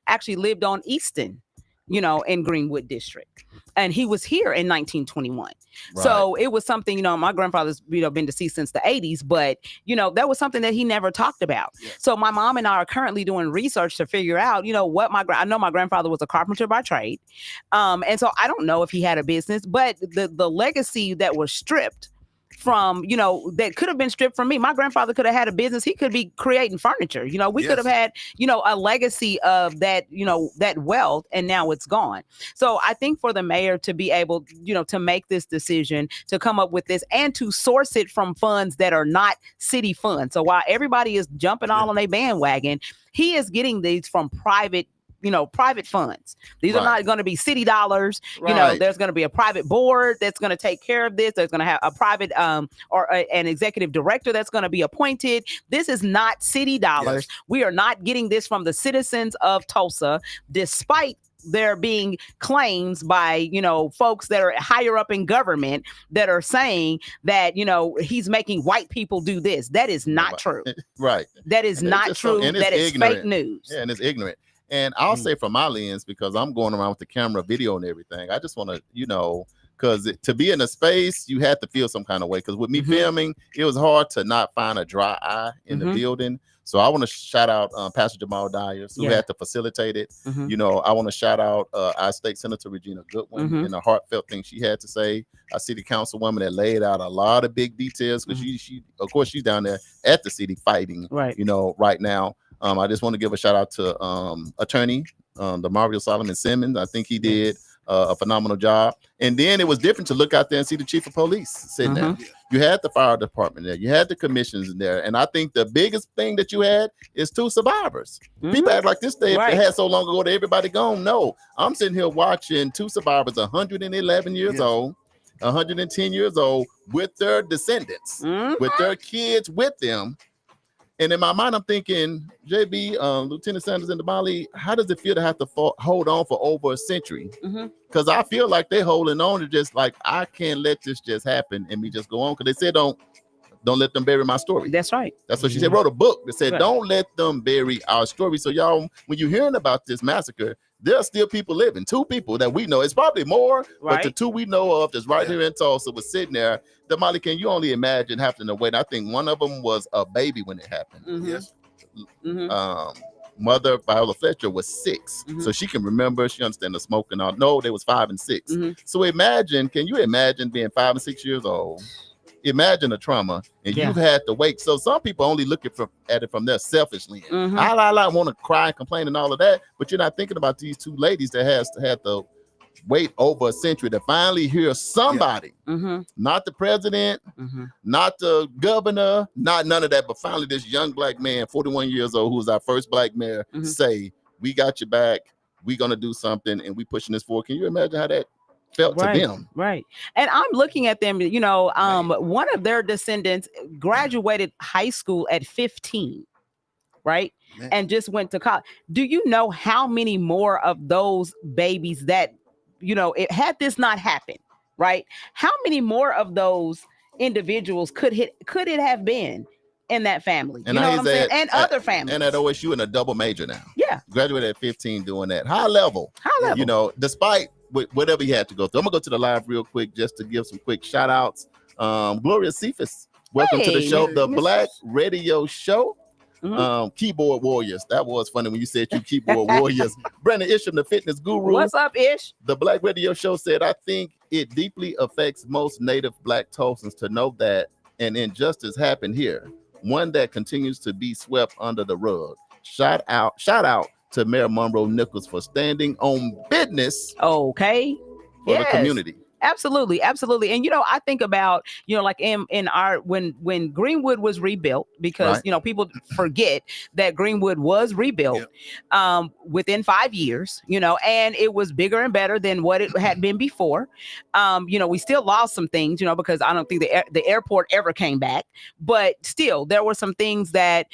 actually lived on Easton, you know, in Greenwood District. And he was here in 1921. Right. So it was something, you know, my grandfather's, you know, been deceased since the 80s, but, you know, that was something that he never talked about. Yeah. So my mom and I are currently doing research to figure out, you know, what I know my grandfather was a carpenter by trade. And so I don't know if he had a business, but the legacy that was stripped from, you know, that could have been stripped from me. My grandfather could have had a business. He could be creating furniture. You know, we could have had, you know, a legacy of that, you know, that wealth, and now it's gone. So I think for the mayor to be able, you know, to make this decision, to come up with this and to source it from funds that are not city funds. So while everybody is jumping all on a bandwagon, he is getting these from private funds. These are not going to be city dollars. You know, there's going to be a private board that's going to take care of this. There's going to have a private or an executive director that's going to be appointed. This is not city dollars. Yes. We are not getting this from the citizens of Tulsa, despite there being claims by, you know, folks that are higher up in government that are saying that, you know, he's making white people do this. That is not true. Right. That is not true. That is fake news. Yeah, and it's ignorant. And I'll say from my lens, because I'm going around with the camera, video, and everything, I just want to, you know, because to be in a space, you had to feel some kind of way. Because with me filming, it was hard to not find a dry eye in the building. So I want to shout out Pastor Jamal Dyers, who had to facilitate it. You know, I want to shout out our state senator, Regina Goodwin, and the heartfelt thing she had to say. Our city councilwoman that laid out a lot of big details, because she, of course, she's down there at the city fighting, you know, right now. I just want to give a shout out to attorney, the Mario Solomon Simmons. I think he did a phenomenal job. And then it was different to look out there and see the chief of police sitting there. You had the fire department there. You had the commissions in there. And I think the biggest thing that you had is 2 survivors. People act like this they had so long ago that everybody gone. No, I'm sitting here watching 2 survivors, 111 years old, 110 years old, with their descendants, with their kids with them. And in my mind, I'm thinking, JB, Lieutenant Sanders and Damali, how does it feel to have to hold on for over a century? Because I feel like they're holding on to just like, I can't let this just happen and me just go on. Because they said don't don't let them bury my story. That's right. That's what she said. Wrote a book that said, Right. don't let them bury our story. So y'all, when you're hearing about this massacre, there are still people living. 2 people that we know. It's probably more, but the 2 we know of that's right here in Tulsa was sitting there. Damali, can you only imagine having to wait? I think one of them was a baby when it happened. Yes. Mother Viola Fletcher was 6, so she can remember. She understand the smoking. All no, they was 5 and 6. So imagine, can you imagine being 5 and 6 years old? Imagine a trauma, and you've had to wait. So some people only look at it from their selfish lens. I want to cry and complain and all of that, but you're not thinking about these 2 ladies that had to wait over a century to finally hear somebody, not the president, not the governor, not none of that, but finally this young black man, 41 years old, who was our first black mayor, say, we got your back, we're going to do something, and we pushing this forward. Can you imagine how that felt to them? Right. And I'm looking at them, one of their descendants graduated high school at 15, right? Man. And just went to college. Do you know how many more of those babies that, had this not happened, right? How many more of those individuals could it have been in that family? And you know what I'm saying? And other families. And at OSU in a double major now. Yeah. Graduated at 15 doing that. High level. Despite whatever you had to go through. I'm gonna go to the live real quick just to give some quick shout outs. Gloria Cephas, welcome to the show, the Black Radio Show. Keyboard Warriors. That was funny when you said you keyboard warriors. Brandon Isham, the fitness guru. What's up, Ish? The Black Radio Show said, I think it deeply affects most native Black Tulsans to know that an injustice happened here, one that continues to be swept under the rug. Shout out to Mayor Monroe Nichols for standing on business. Okay. For the community. Absolutely. And I think about, like in our when Greenwood was rebuilt, because people forget that Greenwood was rebuilt within 5 years, and it was bigger and better than what it had been before. We still lost some things, because I don't think the airport ever came back, but still there were some things that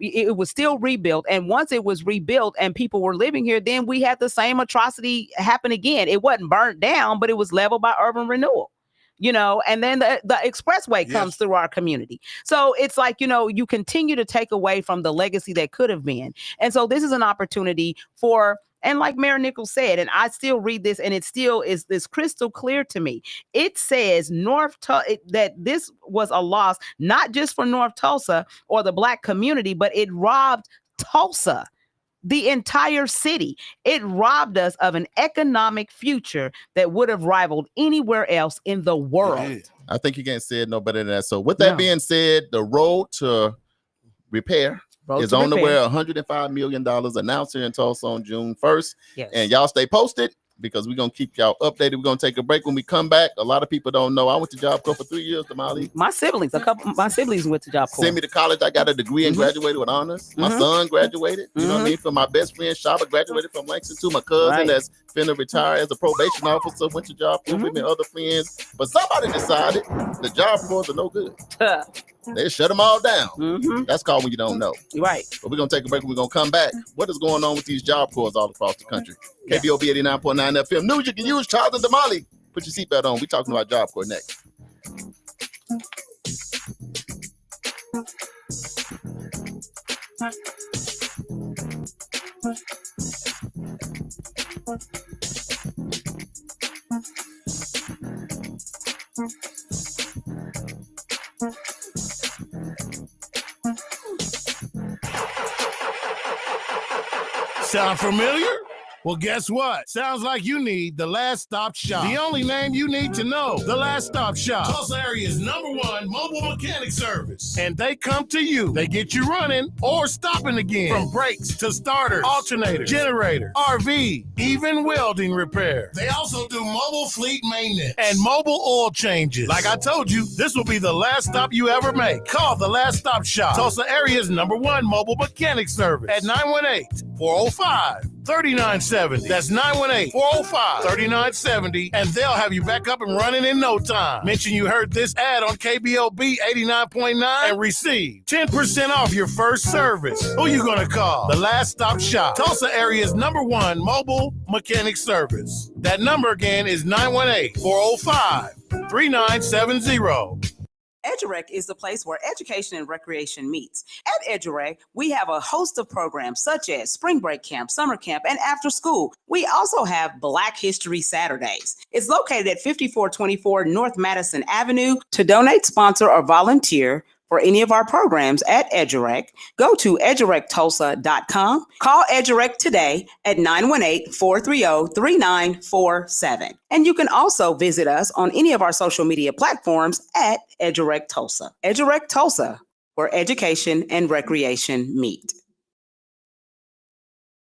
it was still rebuilt. And once it was rebuilt and people were living here, then we had the same atrocity happen again. It wasn't burnt down, but it was leveled by urban renewal, and then the expressway comes through our community. So it's like, you continue to take away from the legacy that could have been. And so this is an opportunity for, and like Mayor Nichols said, and I still read this and it still is this crystal clear to me. It says that this was a loss, not just for North Tulsa or the Black community, but it robbed Tulsa, the entire city. It robbed us of an economic future that would have rivaled anywhere else in the world. I think you can't say it no better than that. So with that being said, the road to repair is on the way. $105 million announced here in Tulsa on June 1st. Yes. And y'all stay posted, because we're going to keep y'all updated. We're going to take a break. When we come back, a lot of people don't know, I went to Job Corps for 3 years, Damali. My siblings went to Job Corps. Sent me to college. I got a degree and graduated with honors. My son graduated. You know what I mean? From my best friend, Shaba, graduated from Langston too. My cousin that's finna retire as a probation officer went to Job Corps with me, other friends. But somebody decided the Job Corps are no good. They shut them all down. That's called when you don't know. Right. But we're going to take a break and we're going to come back. What is going on with these Job Corps all across the country? KBOB 89.9 FM. News you can use. Charles and Damali. Put your seatbelt on. We're talking about Job Corps next. Sound familiar? Well, guess what? Sounds like you need the Last Stop Shop. The only name you need to know. The Last Stop Shop. Tulsa area's #1 mobile mechanic service. And they come to you. They get you running or stopping again. From brakes to starters, alternators, generator, RV, even welding repair. They also do mobile fleet maintenance and mobile oil changes. Like I told you, this will be the last stop you ever make. Call the Last Stop Shop. Tulsa area's #1 mobile mechanic service at 918-405-3970. That's 918-405-3970, and they'll have you back up and running in no time. Mention you heard this ad on KBOB 89.9 and receive 10% off your first service. Who you gonna call? The Last Stop Shop. Tulsa area's #1 mobile mechanic service. That number again is 918-405-3970. EduRec is the place where education and recreation meets. At EduRec, we have a host of programs such as Spring Break Camp, Summer Camp, and After School. We also have Black History Saturdays. It's located at 5424 North Madison Avenue. To donate, sponsor, or volunteer for any of our programs at EduRec, go to edurectulsa.com. Call EduRec today at 918-430-3947. And you can also visit us on any of our social media platforms at EduRec Tulsa. EduRec Tulsa, where education and recreation meet.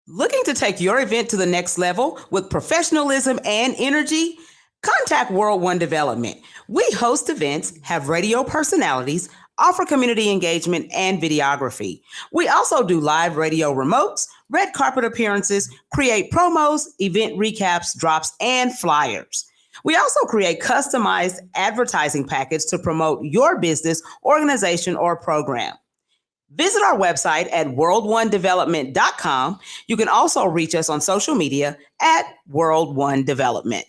Looking to take your event to the next level with professionalism and energy? Contact World One Development. We host events, have radio personalities, offer community engagement and videography. We also do live radio remotes, red carpet appearances, create promos, event recaps, drops, and flyers. We also create customized advertising packets to promote your business, organization, or program. Visit our website at worldonedevelopment.com. You can also reach us on social media at World One Development.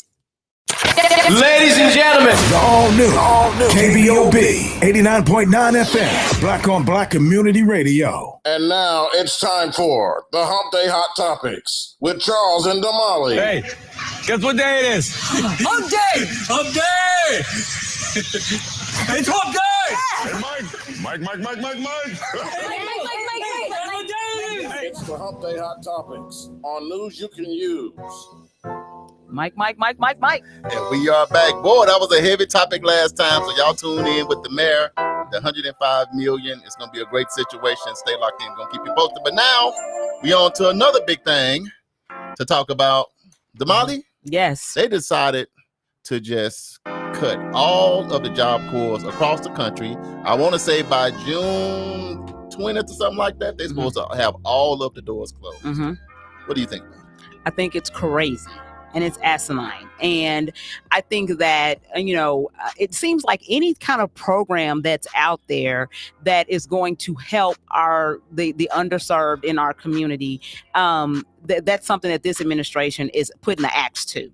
Ladies and gentlemen, the all new KBOB 89.9 FM, Black on Black Community Radio. And now it's time for the Hump Day Hot Topics with Charles and Damali. Hey, guess what day it is? Hump Day! Hump Day! It's Hump Day! Hey, Mike. It's the Hump Day Hot Topics on news you can use. Mike. And we are back. Boy, that was a heavy topic last time, so y'all tune in with the mayor, the $105 million. It's going to be a great situation. Stay locked in. We're going to keep you posted. But now, we on to another big thing to talk about. Damali? Yes. They decided to just cut all of the Job Corps across the country. I want to say by June 20th or something like that, they're supposed to have all of the doors closed. Mm-hmm. What do you think? I think it's crazy. And it's asinine. And I think that, it seems like any kind of program that's out there that is going to help the underserved in our community, that's something that this administration is putting the axe to.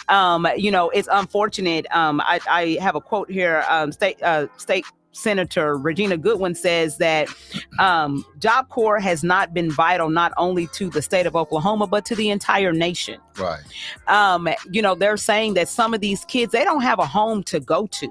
It's unfortunate. I have a quote here, State Senator Regina Goodwin says that Job Corps has not been vital not only to the state of Oklahoma, but to the entire nation. Right. They're saying that some of these kids, they don't have a home to go to.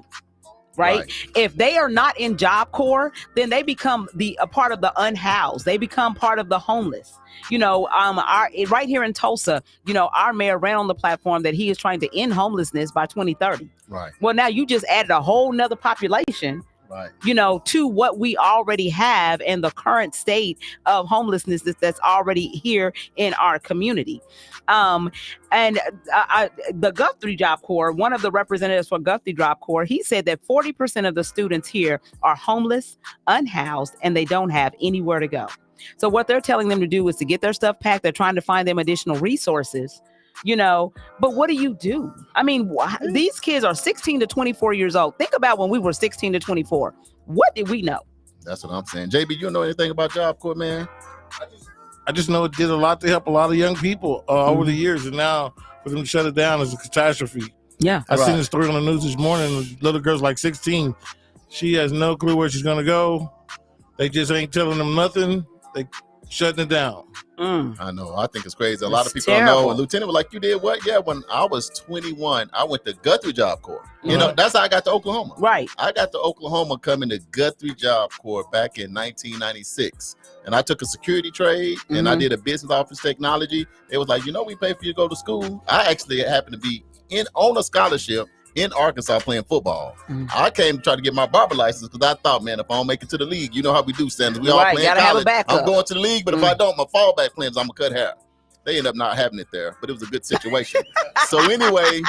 Right? If they are not in Job Corps, then they become a part of the unhoused. They become part of the homeless. Right here in Tulsa, our mayor ran on the platform that he is trying to end homelessness by 2030. Right. Well, now you just added a whole nother population. Right. To what we already have and the current state of homelessness that's already here in our community. The Guthrie Job Corps, one of the representatives for Guthrie Job Corps, he said that 40% of the students here are homeless, unhoused, and they don't have anywhere to go. So what they're telling them to do is to get their stuff packed. They're trying to find them additional resources. But what do? I mean, these kids are 16 to 24 years old. Think about when we were 16 to 24. What did we know? That's what I'm saying. JB, you know anything about Job Corps, man? I just know it did a lot to help a lot of young people over the years, and now for them to shut it down is a catastrophe. Yeah. I seen this story on the news this morning. The little girl's like 16. She has no clue where she's going to go. They just ain't telling them nothing. They shutting it down. I know. I think it's crazy. A lot of people don't know. And Lieutenant was like, you did what? Yeah, when I was 21, I went to Guthrie Job Corps. That's how I got to Oklahoma. Right. I got to Oklahoma coming to Guthrie Job Corps back in 1996. And I took a security trade and I did a business office technology. It was like, we pay for you to go to school. I actually happened to be on a scholarship in Arkansas playing football. I came to try to get my barber license because I thought, man, if I don't make it to the league, you know how we do, Sanders. We all play in college. I'm going to the league, but if I don't, my fallback plans, I'm going to cut hair. They end up not having it there, but it was a good situation. So anyway,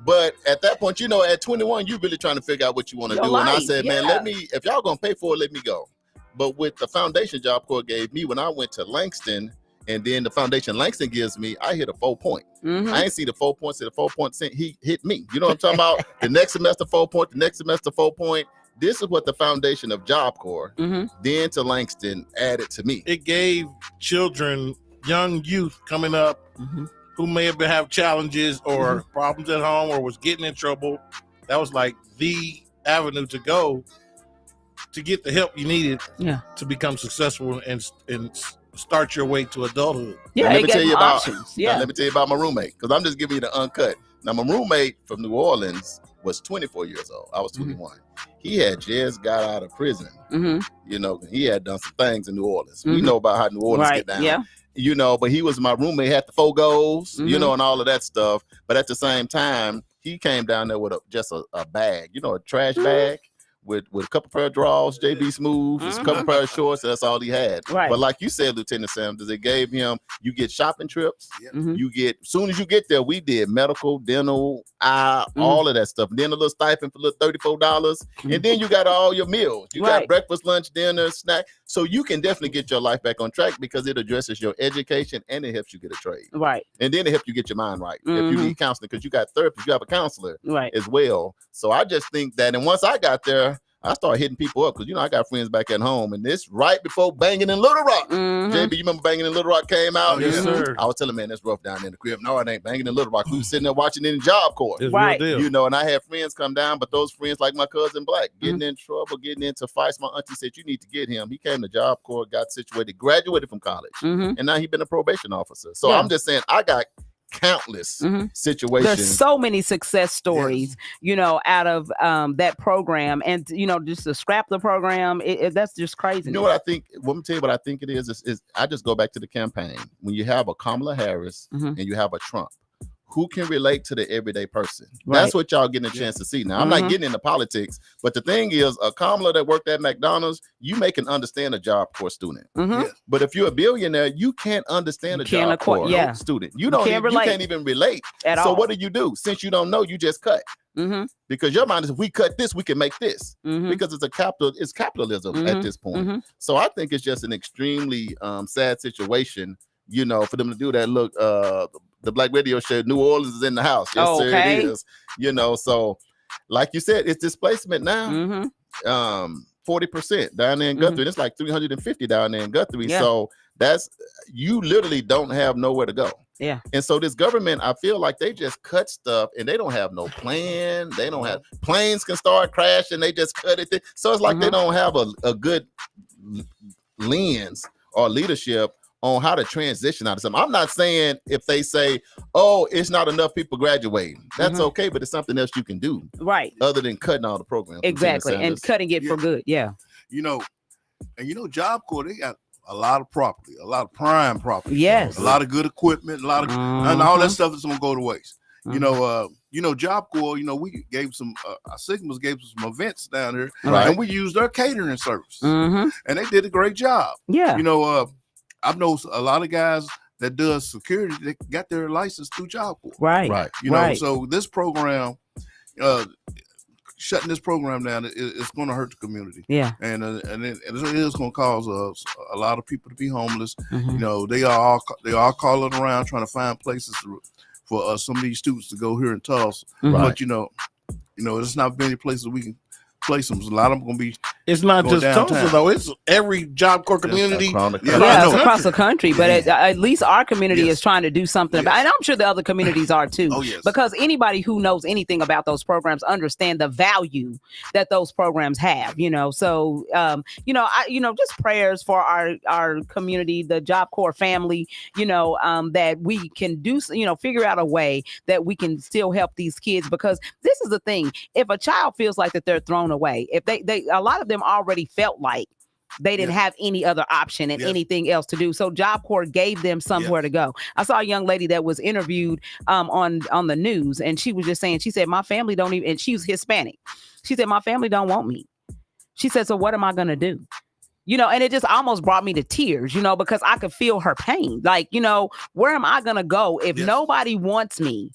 but at that point, at 21, you're really trying to figure out what you want to do. And I said, man, if y'all going to pay for it, let me go. But with the foundation Job Corps gave me when I went to Langston, and then the foundation Langston gives me, I hit a 4 point. I ain't see the 4 points. The 4 points he hit me. You know what I'm talking about? The next semester 4 point. The next semester 4 point. This is what the foundation of Job Corps, then to Langston, added to me. It gave children, young youth coming up who may have challenges or problems at home or was getting in trouble. That was like the avenue to go to get the help you needed Yeah. to become successful and start your way to adulthood. Yeah, Now, it let me gave tell you them about. options. Now, Yeah. let me tell you about my roommate, because I'm just giving you the uncut. Now, my roommate from New Orleans was 24 years old. I was 21. He had just got out of prison. You know, he had done some things in New Orleans. We know about how New Orleans get down. Yeah. You know, but he was my roommate, had the four goals, you know, and all of that stuff. But at the same time, he came down there with just a bag, you know, a trash bag with a couple pair of drawers, JB Smooth, a couple pair of shorts. That's all he had. Right. But like you said, Lieutenant Sanders, it gave him, you get shopping trips. Mhm. You get, as soon as you get there, we did medical, dental, eye, all of that stuff. And then a little stipend for a little $34. And then you got all your meals. You got breakfast, lunch, dinner, snack. So you can definitely get your life back on track because it addresses your education and it helps you get a trade. Right. And then it helps you get your mind right. If you need counseling, because you got therapy, you have a counselor as well. So I just think that, and once I got there, I started hitting people up because, you know, I got friends back at home, and this right before Banging in Little Rock. JB, you remember Banging in Little Rock came out? Oh, yes, sir. I was telling, man, that's rough down there in the crib. No, it ain't. Banging in Little Rock. We was sitting there watching it in Job Corps. It's real deal. You know, and I had friends come down, but those friends, like my cousin Black, getting in trouble, getting into fights. My auntie said, you need to get him. He came to Job Corps, got situated, graduated from college, and now he's been a probation officer. So I'm just saying, I got countless situations. There's so many success stories, you know, out of that program, and you know, just to scrap the program, that's just crazy. You know what I think? Let me tell you what I think it is I just go back to the campaign. When you have a Kamala Harris and you have a Trump, who can relate to the everyday person? That's what y'all getting a chance to see. Now, I'm not getting into politics, but the thing is, a Kamala that worked at McDonald's, you may can understand a Job Corps student. But if you're a billionaire, you can't understand a Job Corps student. You can't even relate at all. So what do? Since you don't know, you just cut. Because your mind is, if we cut this, we can make this. Because it's capitalism at this point. So I think it's just an extremely sad situation, you know, for them to do that. Look, the Black Radio show, New Orleans is in the house. Yes, sir, it is. You know, so like you said, it's displacement now. 40% down there in Guthrie. It's like 350 down there in Guthrie. So that's, you literally don't have nowhere to go. And so this government, I feel like they just cut stuff and they don't have no plan. They don't have, planes can start crashing. They just cut it. So it's like they don't have a good lens or leadership on how to transition out of something. I'm not saying if they say, oh, it's not enough people graduating. That's okay, but it's something else you can do. Right. Other than cutting all the programs. Exactly. And cutting it for good. Yeah. You know, and you know, Job Corps, they got a lot of property, a lot of prime property. Yes. A lot of good equipment, a lot of and all that stuff is gonna go to waste. You know, Job Corps, you know, we gave some our Sigmas gave some events down there, and we used their catering service. And they did a great job. Yeah. You know, I know a lot of guys that does security, they got their license through Job Corps. Right. You know, so this program, shutting this program down, it's going to hurt the community. Yeah. And it is going to cause a lot of people to be homeless. You know, they are all calling around trying to find places for some of these students to go here in Tulsa. But you know, there's not many places we can place them. A lot of them going to be. It's not just downtown. Tulsa though. It's every Job Corps community. It's across the country, but at least our community is trying to do something about it. And I'm sure the other communities are too. Because anybody who knows anything about those programs understand the value that those programs have, you know. So just prayers for our community, the Job Corps family, you know, that we can do, you know, figure out a way that we can still help these kids, because this is the thing. If a child feels like that they're thrown away, if they a lot of them already felt like they didn't have any other option and anything else to do. So Job Corps gave them somewhere to go. I saw a young lady that was interviewed on the news, and she was just saying, she said, my family don't even, and she was Hispanic. She said, my family don't want me. She said, so what am I going to do? You know, and it just almost brought me to tears, you know, because I could feel her pain. Like, you know, where am I going to go if nobody wants me?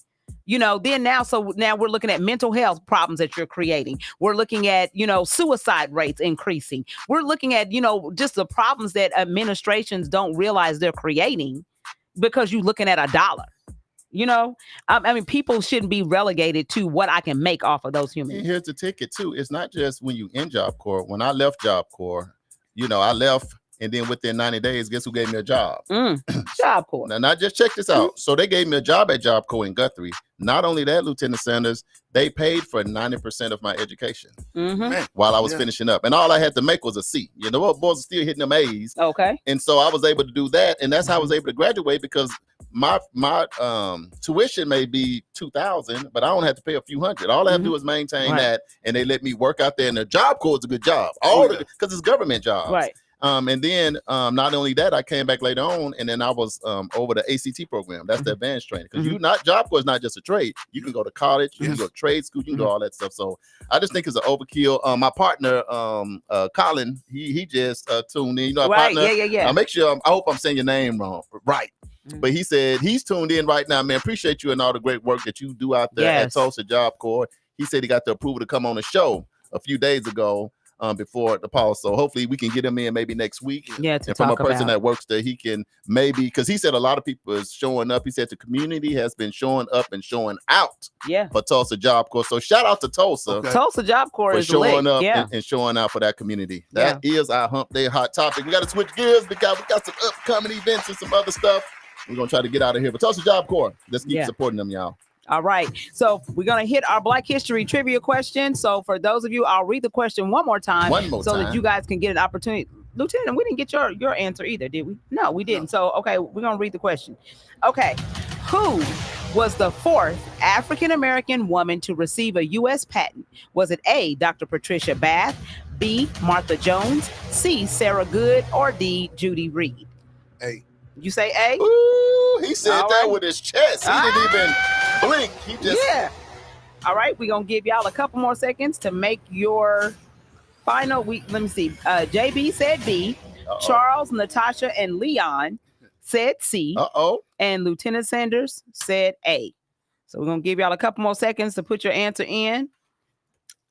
You know, so now we're looking at mental health problems that you're creating. We're looking at, you know, suicide rates increasing. We're looking at, you know, just the problems that administrations don't realize they're creating because you're looking at $1. You know, I mean, people shouldn't be relegated to what I can make off of those humans. Here's the ticket too. It's not just when you in Job Corps. When I left Job Corps, you know, I left And then within 90 days, guess who gave me a job? Job Corps. Now, just check this out. So they gave me a job at Job Corps in Guthrie. Not only that, Lieutenant Sanders, they paid for 90% of my education while I was finishing up. And all I had to make was a C. You know, boys are still hitting them A's. Okay. And so I was able to do that. And that's how I was able to graduate, because my tuition may be $2,000, but I don't have to pay a few hundred. All I have to do is maintain that. And they let me work out there. And the Job Corps is a good job. Because it's government jobs. Right. And then not only that, I came back later on, and then I was over the ACT program. That's the advanced training. Because Job Corps is not just a trade. You can go to college, you can go to trade school, you can do all that stuff. So I just think it's an overkill. My partner, Colin, he just tuned in. You know, our partner. Yeah. Make sure. I hope I'm saying your name wrong. Right. But he said he's tuned in right now, man. Appreciate you and all the great work that you do out there at Tulsa Job Corps. He said he got the approval to come on the show a few days ago. Before the pause, so hopefully we can get him in maybe next week. Yeah, to and from talk a person about. that works there, he can maybe, because he said a lot of people is showing up. He said the community has been showing up and showing out. For Tulsa Job Corps. So shout out to Tulsa. Tulsa Job Corps for is showing lit. up and showing out for that community. That is our Hump Day hot topic. We got to switch gears because we got some upcoming events and some other stuff. We're gonna try to get out of here. But Tulsa Job Corps, let's keep supporting them, y'all. All right. So we're going to hit our Black History trivia question. So for those of you, I'll read the question one more time. So that you guys can get an opportunity. Lieutenant, we didn't get your answer either, did we? No, we didn't. So, okay, we're going to read the question. Okay. Who was the fourth African-American woman to receive a U.S. patent? Was it A, Dr. Patricia Bath, B, Martha Jones, C, Sarah Good, or D, Judy Reed? A. You say A? Ooh, he said that with his chest. He didn't even blink. He just All right, we're gonna give y'all a couple more seconds to make your final let me see. JB said B. Charles, Natasha, and Leon said C. And Lieutenant Sanders said A. So we're gonna give y'all a couple more seconds to put your answer in.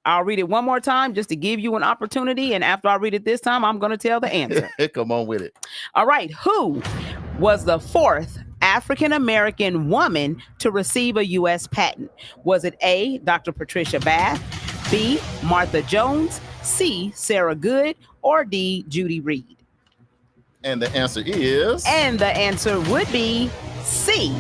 I'll read it one more time just to give you an opportunity. And after I read it this time, I'm gonna tell the answer. Come on with it. All right, who was the fourth African-American woman to receive a U.S. patent? Was it A, Dr. Patricia Bath, B, Martha Jones, C, Sarah Good, or D, Judy Reed? And the answer is? And the answer would be C,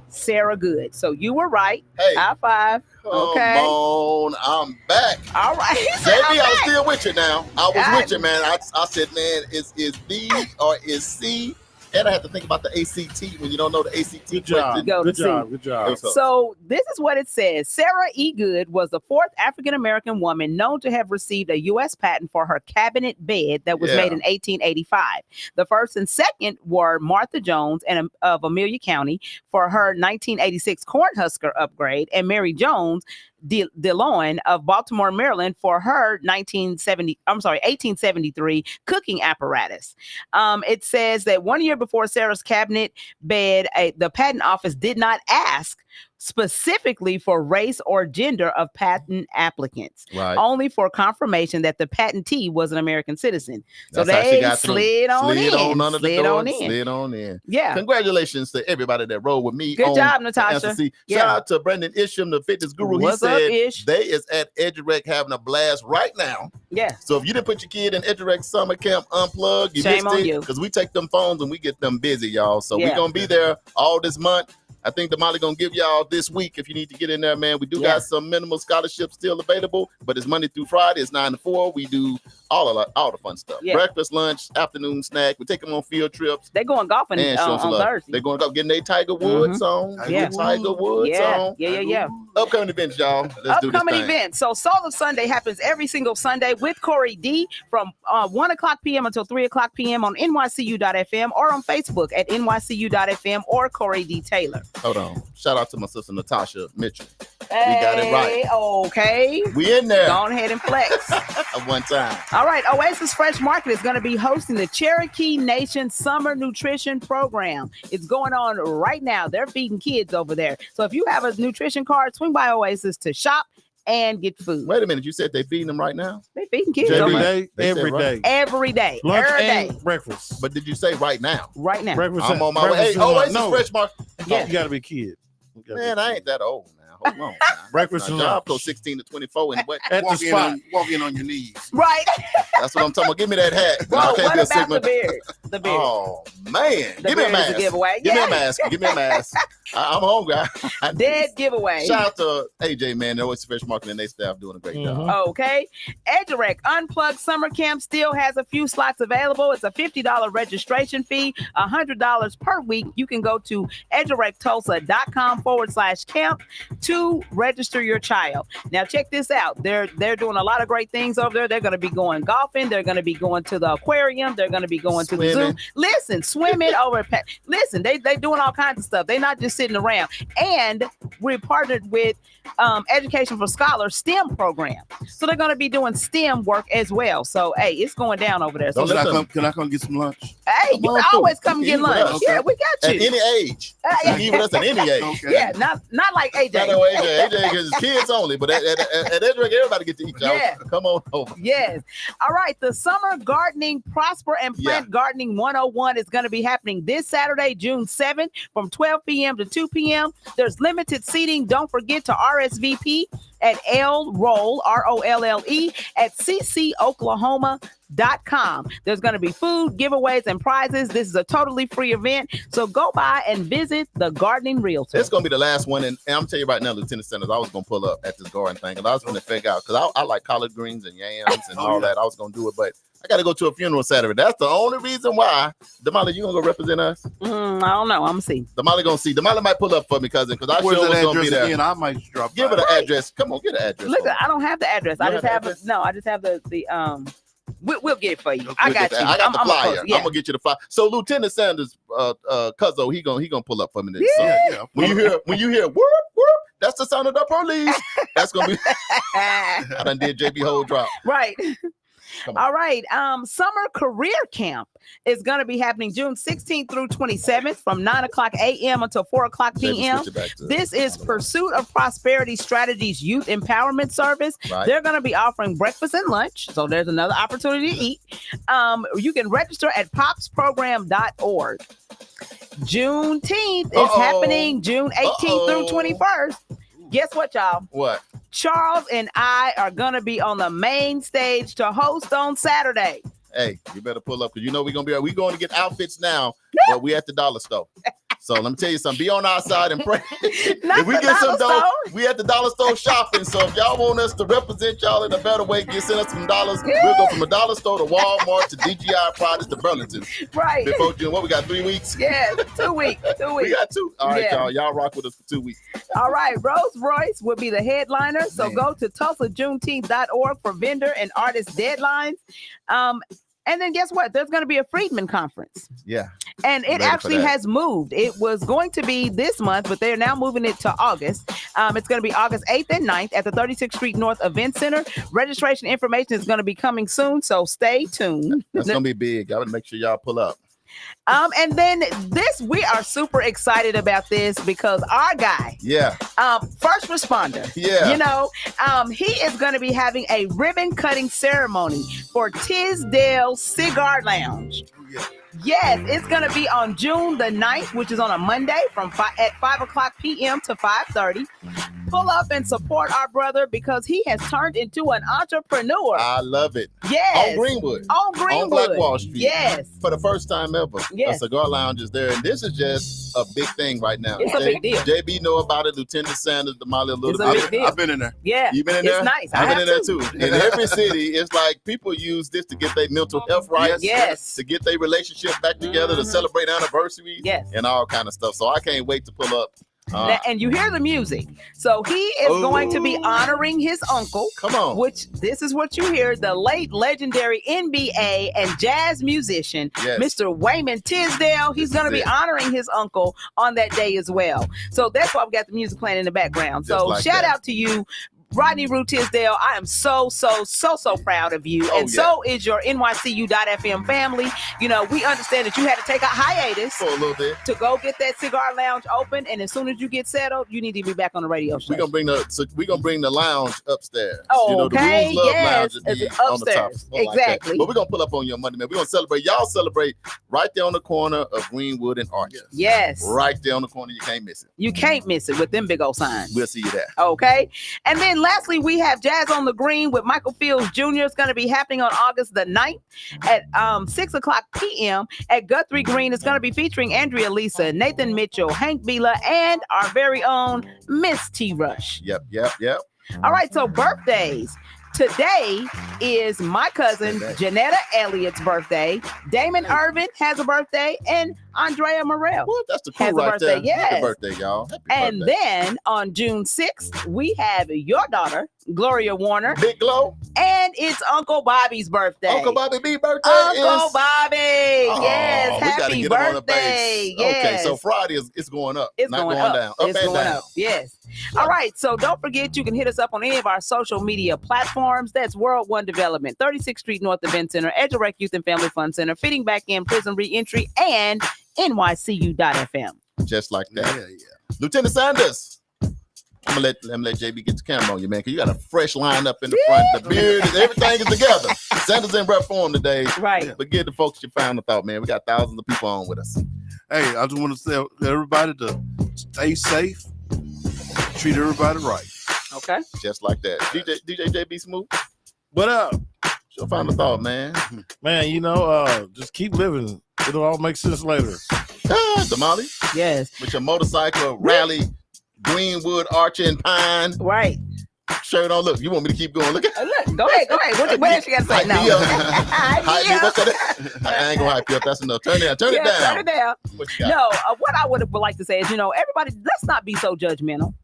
Sarah Good. So you were right. Hey. High five. Okay. Come on, I'm back. All right. JB, I was still with you now. I was with you, man. I said, man, is B or is C? And I have to think about the ACT when you don't know the ACT. Good job. Good job. So this is what it says. Sarah E. Good was the fourth African-American woman known to have received a U.S. patent for her cabinet bed that was made in 1885. The first and second were Martha Jones of Amelia County for her 1986 Cornhusker upgrade, and Mary Jones DeLoyne of Baltimore, Maryland for her 1873 cooking apparatus. It says that 1 year before Sarah's cabinet bed, the patent office did not ask specifically for race or gender of patent applicants, only for confirmation that the patentee was an American citizen. So they slid on in. Yeah. Congratulations to everybody that rode with me. Good job, Natasha. Shout out to Brendan Isham, the fitness guru. What's he said up, Ish? they is at EduRec having a blast right now. Yeah. So if you didn't put your kid in EduRec Summer Camp Unplugged, you Shame missed on it, you. because we take them phones and we get them busy, y'all. So we're going to be there all this month. I think Damali gonna give y'all this week if you need to get in there, man. We do got some minimal scholarships still available, but it's Monday through Friday. It's 9 to 4. We do all the fun stuff. Breakfast, lunch, afternoon snack. We take them on field trips. They're going golfing on Thursday. They're going to go getting their Tiger Woods on. Tiger Woods on. Yeah. Upcoming events, y'all. Let's do this thing. Events. So Soul of Sunday happens every single Sunday with Corey D from 1 o'clock p.m. until 3 o'clock p.m. on NYCU.FM or on Facebook at NYCU.FM or Corey D. Taylor. Hold on. Shout out to my sister Natasha Mitchell. We got it right. Okay. We in there. Go ahead and flex. At one time. All right. Oasis Fresh Market is going to be hosting the Cherokee Nation Summer Nutrition Program. It's going on right now. They're feeding kids over there. So if you have a nutrition card, swing by Oasis to shop and get food. Wait a minute. You said they feeding them right now? They feeding kids every day. Every day. Lunch every and day. breakfast. But did you say right now? Right now. Breakfast. I'm on my way. Hey, Oasis Fresh Market. No, you got to be a kid. Man, I ain't that old now. Hold on. Breakfast and job lunch. go 16 to 24 and what? At the spot. Walk in on your knees. Right. That's what I'm talking about. Give me that hat. Bro, No, I can't what be a about Sigma. the beard? The beard. Oh man, The give me a beard is mask. a giveaway. Give me Yeah. a mask. Give me a mask. I'm hungry. Dead giveaway. Shout out to AJ, man. They're always Fresh Marketing and they staff doing a great job. Okay. EduRec Unplugged Summer Camp still has a few slots available. It's a $50 registration fee, $100 per week. You can go to edurectulsa.com/camp to register your child. Now, check this out. They're doing a lot of great things over there. They're going to be going golfing. They're going to be going to the aquarium. They're going to be going to the zoo. Listen, swimming over at Listen, they doing all kinds of stuff. They're not just sitting around. And we're partnered with Education for Scholars STEM program. So they're going to be doing STEM work as well. So, hey, it's going down over there. So Can I come get some lunch? Hey, you can always come get lunch. Okay. Yeah, we got you. At any age. Even us at any age. Okay. Yeah, not like AJ. I know AJ is kids only, but at EduRec, everybody get to eat, y'all. Yeah. Come on over. Yes. All right. The Summer Gardening Prosper and Plant Gardening 101 is going to be happening this Saturday, June 7th from 12 p.m. to 2 p.m. There's limited seating. Don't forget to RSVP at LROLLE, ROLLE, at ccoklahoma.com. There's going to be food, giveaways, and prizes. This is a totally free event. So go by and visit the Gardening Realtor. It's going to be the last one. And I'm telling you right now, Lieutenant Sanders, I was going to pull up at this garden thing. And I was going to figure out, because I like collard greens and yams and all that. I was going to do it, but I got to go to a funeral Saturday. That's the only reason why. Damali, you going to go represent us? I don't know. I'm going to see. Damali going to see. Damali might pull up for me, cousin, because I Where's sure was that going to be address there. again? I might just drop Give by. her the address. Come on, get the address. Look, for me. I don't have the address. I You just have have the the I just have the we'll get it for you. We'll I get got you. that. I got the I'm flyer. close. Yeah. I'm gonna get you the flyer. So Lieutenant Sanders, Cuzzo, he gonna pull up for me. This Yeah. When you hear whoop whoop, that's the sound of the police. That's gonna be. I done did JB whole drop. Right. Come on. All right. Summer Career Camp is going to be happening June 16th through 27th from 9:00 a.m. until 4:00 p.m. This is Pursuit of Prosperity Strategies Youth Empowerment Service. Right. They're going to be offering breakfast and lunch. So there's another opportunity to eat. You can register at popsprogram.org. Juneteenth is happening June 18th through 21st. Guess what, y'all? What? Charles and I are going to be on the main stage to host on Saturday. Hey, you better pull up because you know we're going to get outfits now, but we at the dollar store. So let me tell you something. Be on our side and pray. If we get some dough, we at the dollar store shopping. So if y'all want us to represent y'all in a better way, send us some dollars. We'll go from the dollar store to Walmart to DGI products to Burlington. Right. Before June, we got 3 weeks? Yeah, 2 weeks. 2 weeks. We got 2. All right, Yeah. y'all rock with us for 2 weeks. All right. Rolls Royce will be the headliner. So go to TulsaJuneteenth.org for vendor and artist deadlines. And then guess what? There's going to be a Freedman Conference. Yeah. And it actually has moved. It was going to be this month, but they're now moving it to August. It's going to be August 8th and 9th at the 36th Street North Event Center. Registration information is going to be coming soon, so stay tuned. That's going to be big. I would make sure y'all pull up. And then we are super excited about this because our guy, first responder, he is going to be having a ribbon cutting ceremony for Tisdale Cigar Lounge. Yes, it's going to be on June the 9th, which is on a Monday at 5:00 p.m. to 5:30. Pull up and support our brother because he has turned into an entrepreneur. I love it. Yes. On Greenwood. On Black Wall Street. Yes. For the first time ever. Yes. A cigar lounge is there. And this is just a big thing right now. It's a big deal. JB know about it. Lieutenant Sanders, Damali a little It's a big deal. I've been in there. Yeah. You been in there? It's nice. I've been in there too. In every city, it's like people use this to get their mental health right. Yes. To get their relationship back together, to celebrate anniversaries. Yes. And all kind of stuff. So I can't wait to pull up. And you hear the music. So he is going to be honoring his uncle. Come on. Which this is what you hear. The late legendary NBA and jazz musician, Mr. Wayman Tisdale. He's going to be honoring his uncle on that day as well. So that's why we got the music playing in the background. So shout out to you, Rodney Rue Tisdale, I am so proud of you. So is your NYCU.FM family. You know, we understand that you had to take a hiatus for a little bit to go get that cigar lounge open. And as soon as you get settled, you need to be back on the radio show. We're gonna bring the lounge upstairs. Oh, you know, the Rules Love Lounge yes, be upstairs. on the top. Exactly. Like, but we're gonna pull up on your Monday, man. We're gonna celebrate. Y'all celebrate right there on the corner of Greenwood and Archer. Yes. Right there on the corner. You can't miss it. You can't miss it with them big old signs. We'll see you there. Okay. And then lastly, we have Jazz on the Green with Michael Fields Jr. It's going to be happening on August the 9th at 6 o'clock p.m. at Guthrie Green. It's going to be featuring Andrea Lisa, Nathan Mitchell, Hank Bila, and our very own Miss T. Rush. Yep. All right, so birthdays. Today is my cousin Janetta Elliott's birthday. Damon Irvin has a birthday, and Andrea Morrell that's the crew has a right birthday. there. Yes. Happy birthday, y'all. Happy And birthday. then on June 6th, we have your daughter, Gloria Warner. Big Glow. And it's Uncle Bobby's birthday. Uncle Bobby B birthday. Uncle Bobby. Oh, yes. we gotta Happy get him on the birthday. base. Yes. Okay, so Friday it's going up. It's not going going up. down. It's and going down. up. Yes. All right. So don't forget, you can hit us up on any of our social media platforms. That's World One Development, 36th Street North Event Center, Edgerec Youth and Family Fun Center, Fitting Back In Prison Reentry, and NYCU.FM. Just like that. Yeah. Lieutenant Sanders. I'm gonna let JB get the camera on you, man, because you got a fresh line up in the front. The beard, everything is together. Sanders in rough form today. Right. But give the folks your final thought, man. We got thousands of people on with us. Hey, I just want to tell everybody to stay safe, treat everybody right. Okay. Just like that. DJ JB Smooth. What up? Your final thought, man. Man, you know, just keep living. It'll all make sense later. Damali. Yes. With your motorcycle rally, Greenwood, Archer, and Pine. Right. Shirt on. Look, you want me to keep going? Look at look. Go ahead. What else you got to say? No. Hype me up. What's that? I ain't gonna hype you up. That's enough. Turn it down. Turn it down. What you got? No, what I would like to say is, everybody, let's not be so judgmental.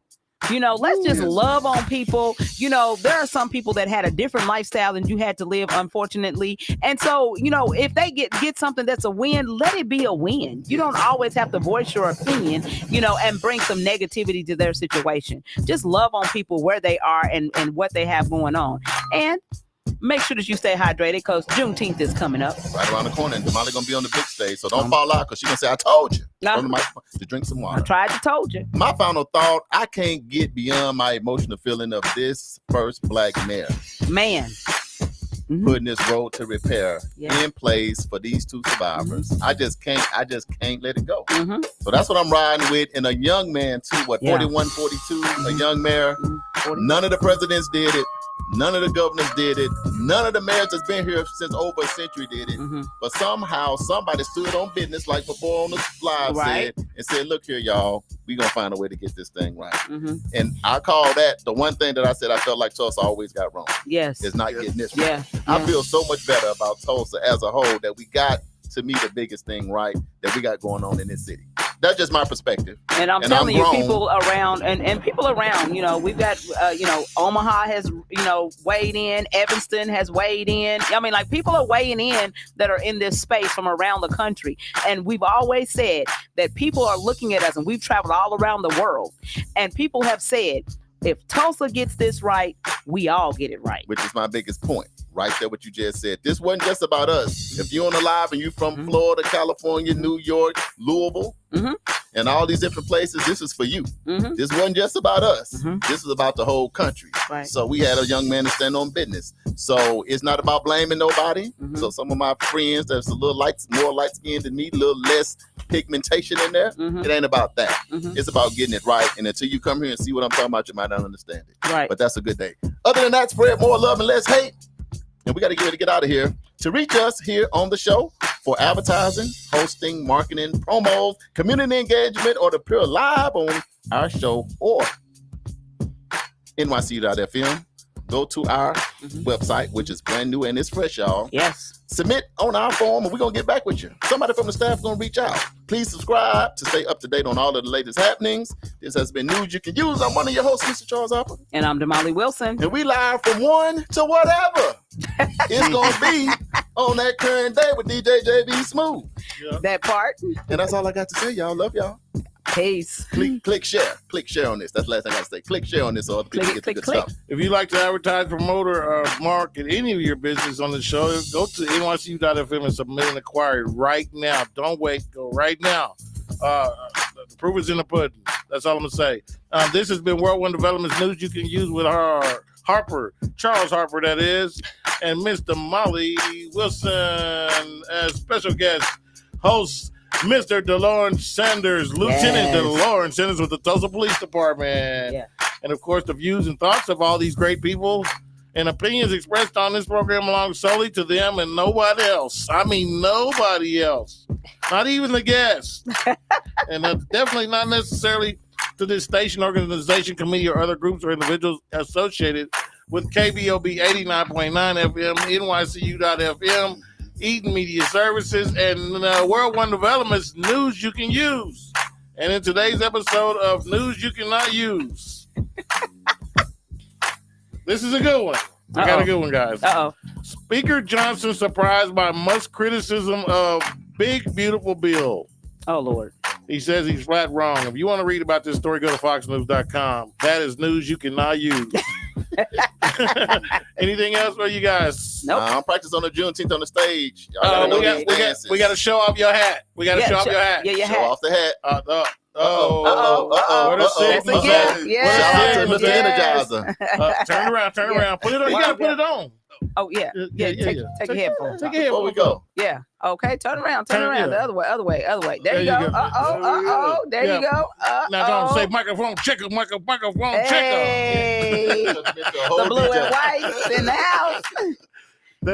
Let's just love on people. There are some people that had a different lifestyle than you had to live, unfortunately. And so, if they get something that's a win, let it be a win. You don't always have to voice your opinion, and bring some negativity to their situation. Just love on people where they are and what they have going on. And make sure that you stay hydrated because Juneteenth is coming up. Right around the corner, and Damali gonna be on the big stage, so don't fall out because she's gonna say, I told you. On the microphone to drink some water. I tried to told you. My final thought, I can't get beyond my emotional feeling of this first black mayor. Man. Putting this road to repair in place for these two survivors. I just can't let it go. So that's what I'm riding with. And a young man too, 41, 42, a young mayor. None of the presidents did it. None of the governors did it. None of the mayors that's been here since over a century did it. But somehow somebody stood on business, like my boy on the live said, and said, look here, y'all, we going to find a way to get this thing right. And I call that the one thing that I said I felt like Tulsa always got wrong. Yes. Is not getting this right. Yeah. I feel so much better about Tulsa as a whole that we got, to me, the biggest thing right that we got going on in this city. That's just my perspective. And I'm telling you, people around and people around, we've got, Omaha has, weighed in. Evanston has weighed in. I mean, like, people are weighing in that are in this space from around the country. And we've always said that people are looking at us, and we've traveled all around the world. And people have said, if Tulsa gets this right, we all get it right. Which is my biggest point. Right there, what you just said. This wasn't just about us. If you're on the live and you're from Florida, California, New York, Louisville, and all these different places, this is for you. This wasn't just about us. This is about the whole country. Right. So we had a young man to stand on business. So it's not about blaming nobody. So some of my friends that's a little more light skinned than me, a little less pigmentation in there. It ain't about that. It's about getting it right. And until you come here and see what I'm talking about, you might not understand it. Right. But that's a good day. Other than that, spread more love and less hate. And we got to get ready to get out of here. To reach us here on the show for advertising, hosting, marketing, promos, community engagement, or to appear live on our show or NYC.FM, go to our website, which is brand new and it's fresh, y'all. Yes. Submit on our form and we're going to get back with you. Somebody from the staff is going to reach out. Please subscribe to stay up to date on all of the latest happenings. This has been News You Can Use. I'm one of your hosts, Mr. Charles Harper. And I'm Damali Wilson. And we live from 1 to whatever it's going to be on that current day with DJ JB Smooth. That part. And that's all I got to say, y'all. Love y'all. Peace. Click share on this. That's the last thing I got to say. Click share on this so other people get the good stuff. If you'd like to advertise, promote, or market any of your business on the show, go to nycu.fm and submit an inquiry right now. Don't wait. Go right now. The proof is in the pudding. That's all I'm going to say. This has been World One Development's news you can use with Harper, Charles Harper, that is, and Miss Damali Wilson as special guest host, Mr. DeLawrence Sanders, Lieutenant DeLawrence Sanders with the Tulsa Police Department. Yeah. And of course, the views and thoughts of all these great people and opinions expressed on this program belong solely to them and nobody else. I mean, nobody else. Not even the guests. And that's definitely not necessarily to this station, organization, committee, or other groups or individuals associated with KBOB 89.9 FM, NYCU.FM, Eden Media Services, and World One Development's news you can use. And in today's episode of News You Cannot Use, this is a good one. I got a good one, guys. Speaker Johnson surprised by Musk's criticism of Big Beautiful Bill. Oh, Lord. He says he's flat wrong. If you want to read about this story, go to foxnews.com. That is news you cannot use. Anything else for you guys? Nope. I'm practicing on the Juneteenth on the stage. We got to show off your hat. We got to show off your hat. Yeah, your show hat. off the hat. What a signal. Shout out to Mr. Energizer. Turn around. Put it on. You got to put it on. Oh, yeah. Take your headphones. Take your headphones. Before we go. Yeah. Okay. Turn around. The other way. There you go. There you go. Now don't say microphone checker, microphone hey. checker. The blue and white in the house.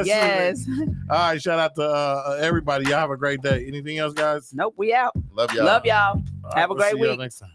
Yes. All right. Shout out to everybody. Y'all have a great day. Anything else, guys? Nope. We out. Love y'all. Love y'all. All have right, a great see y'all week. next time.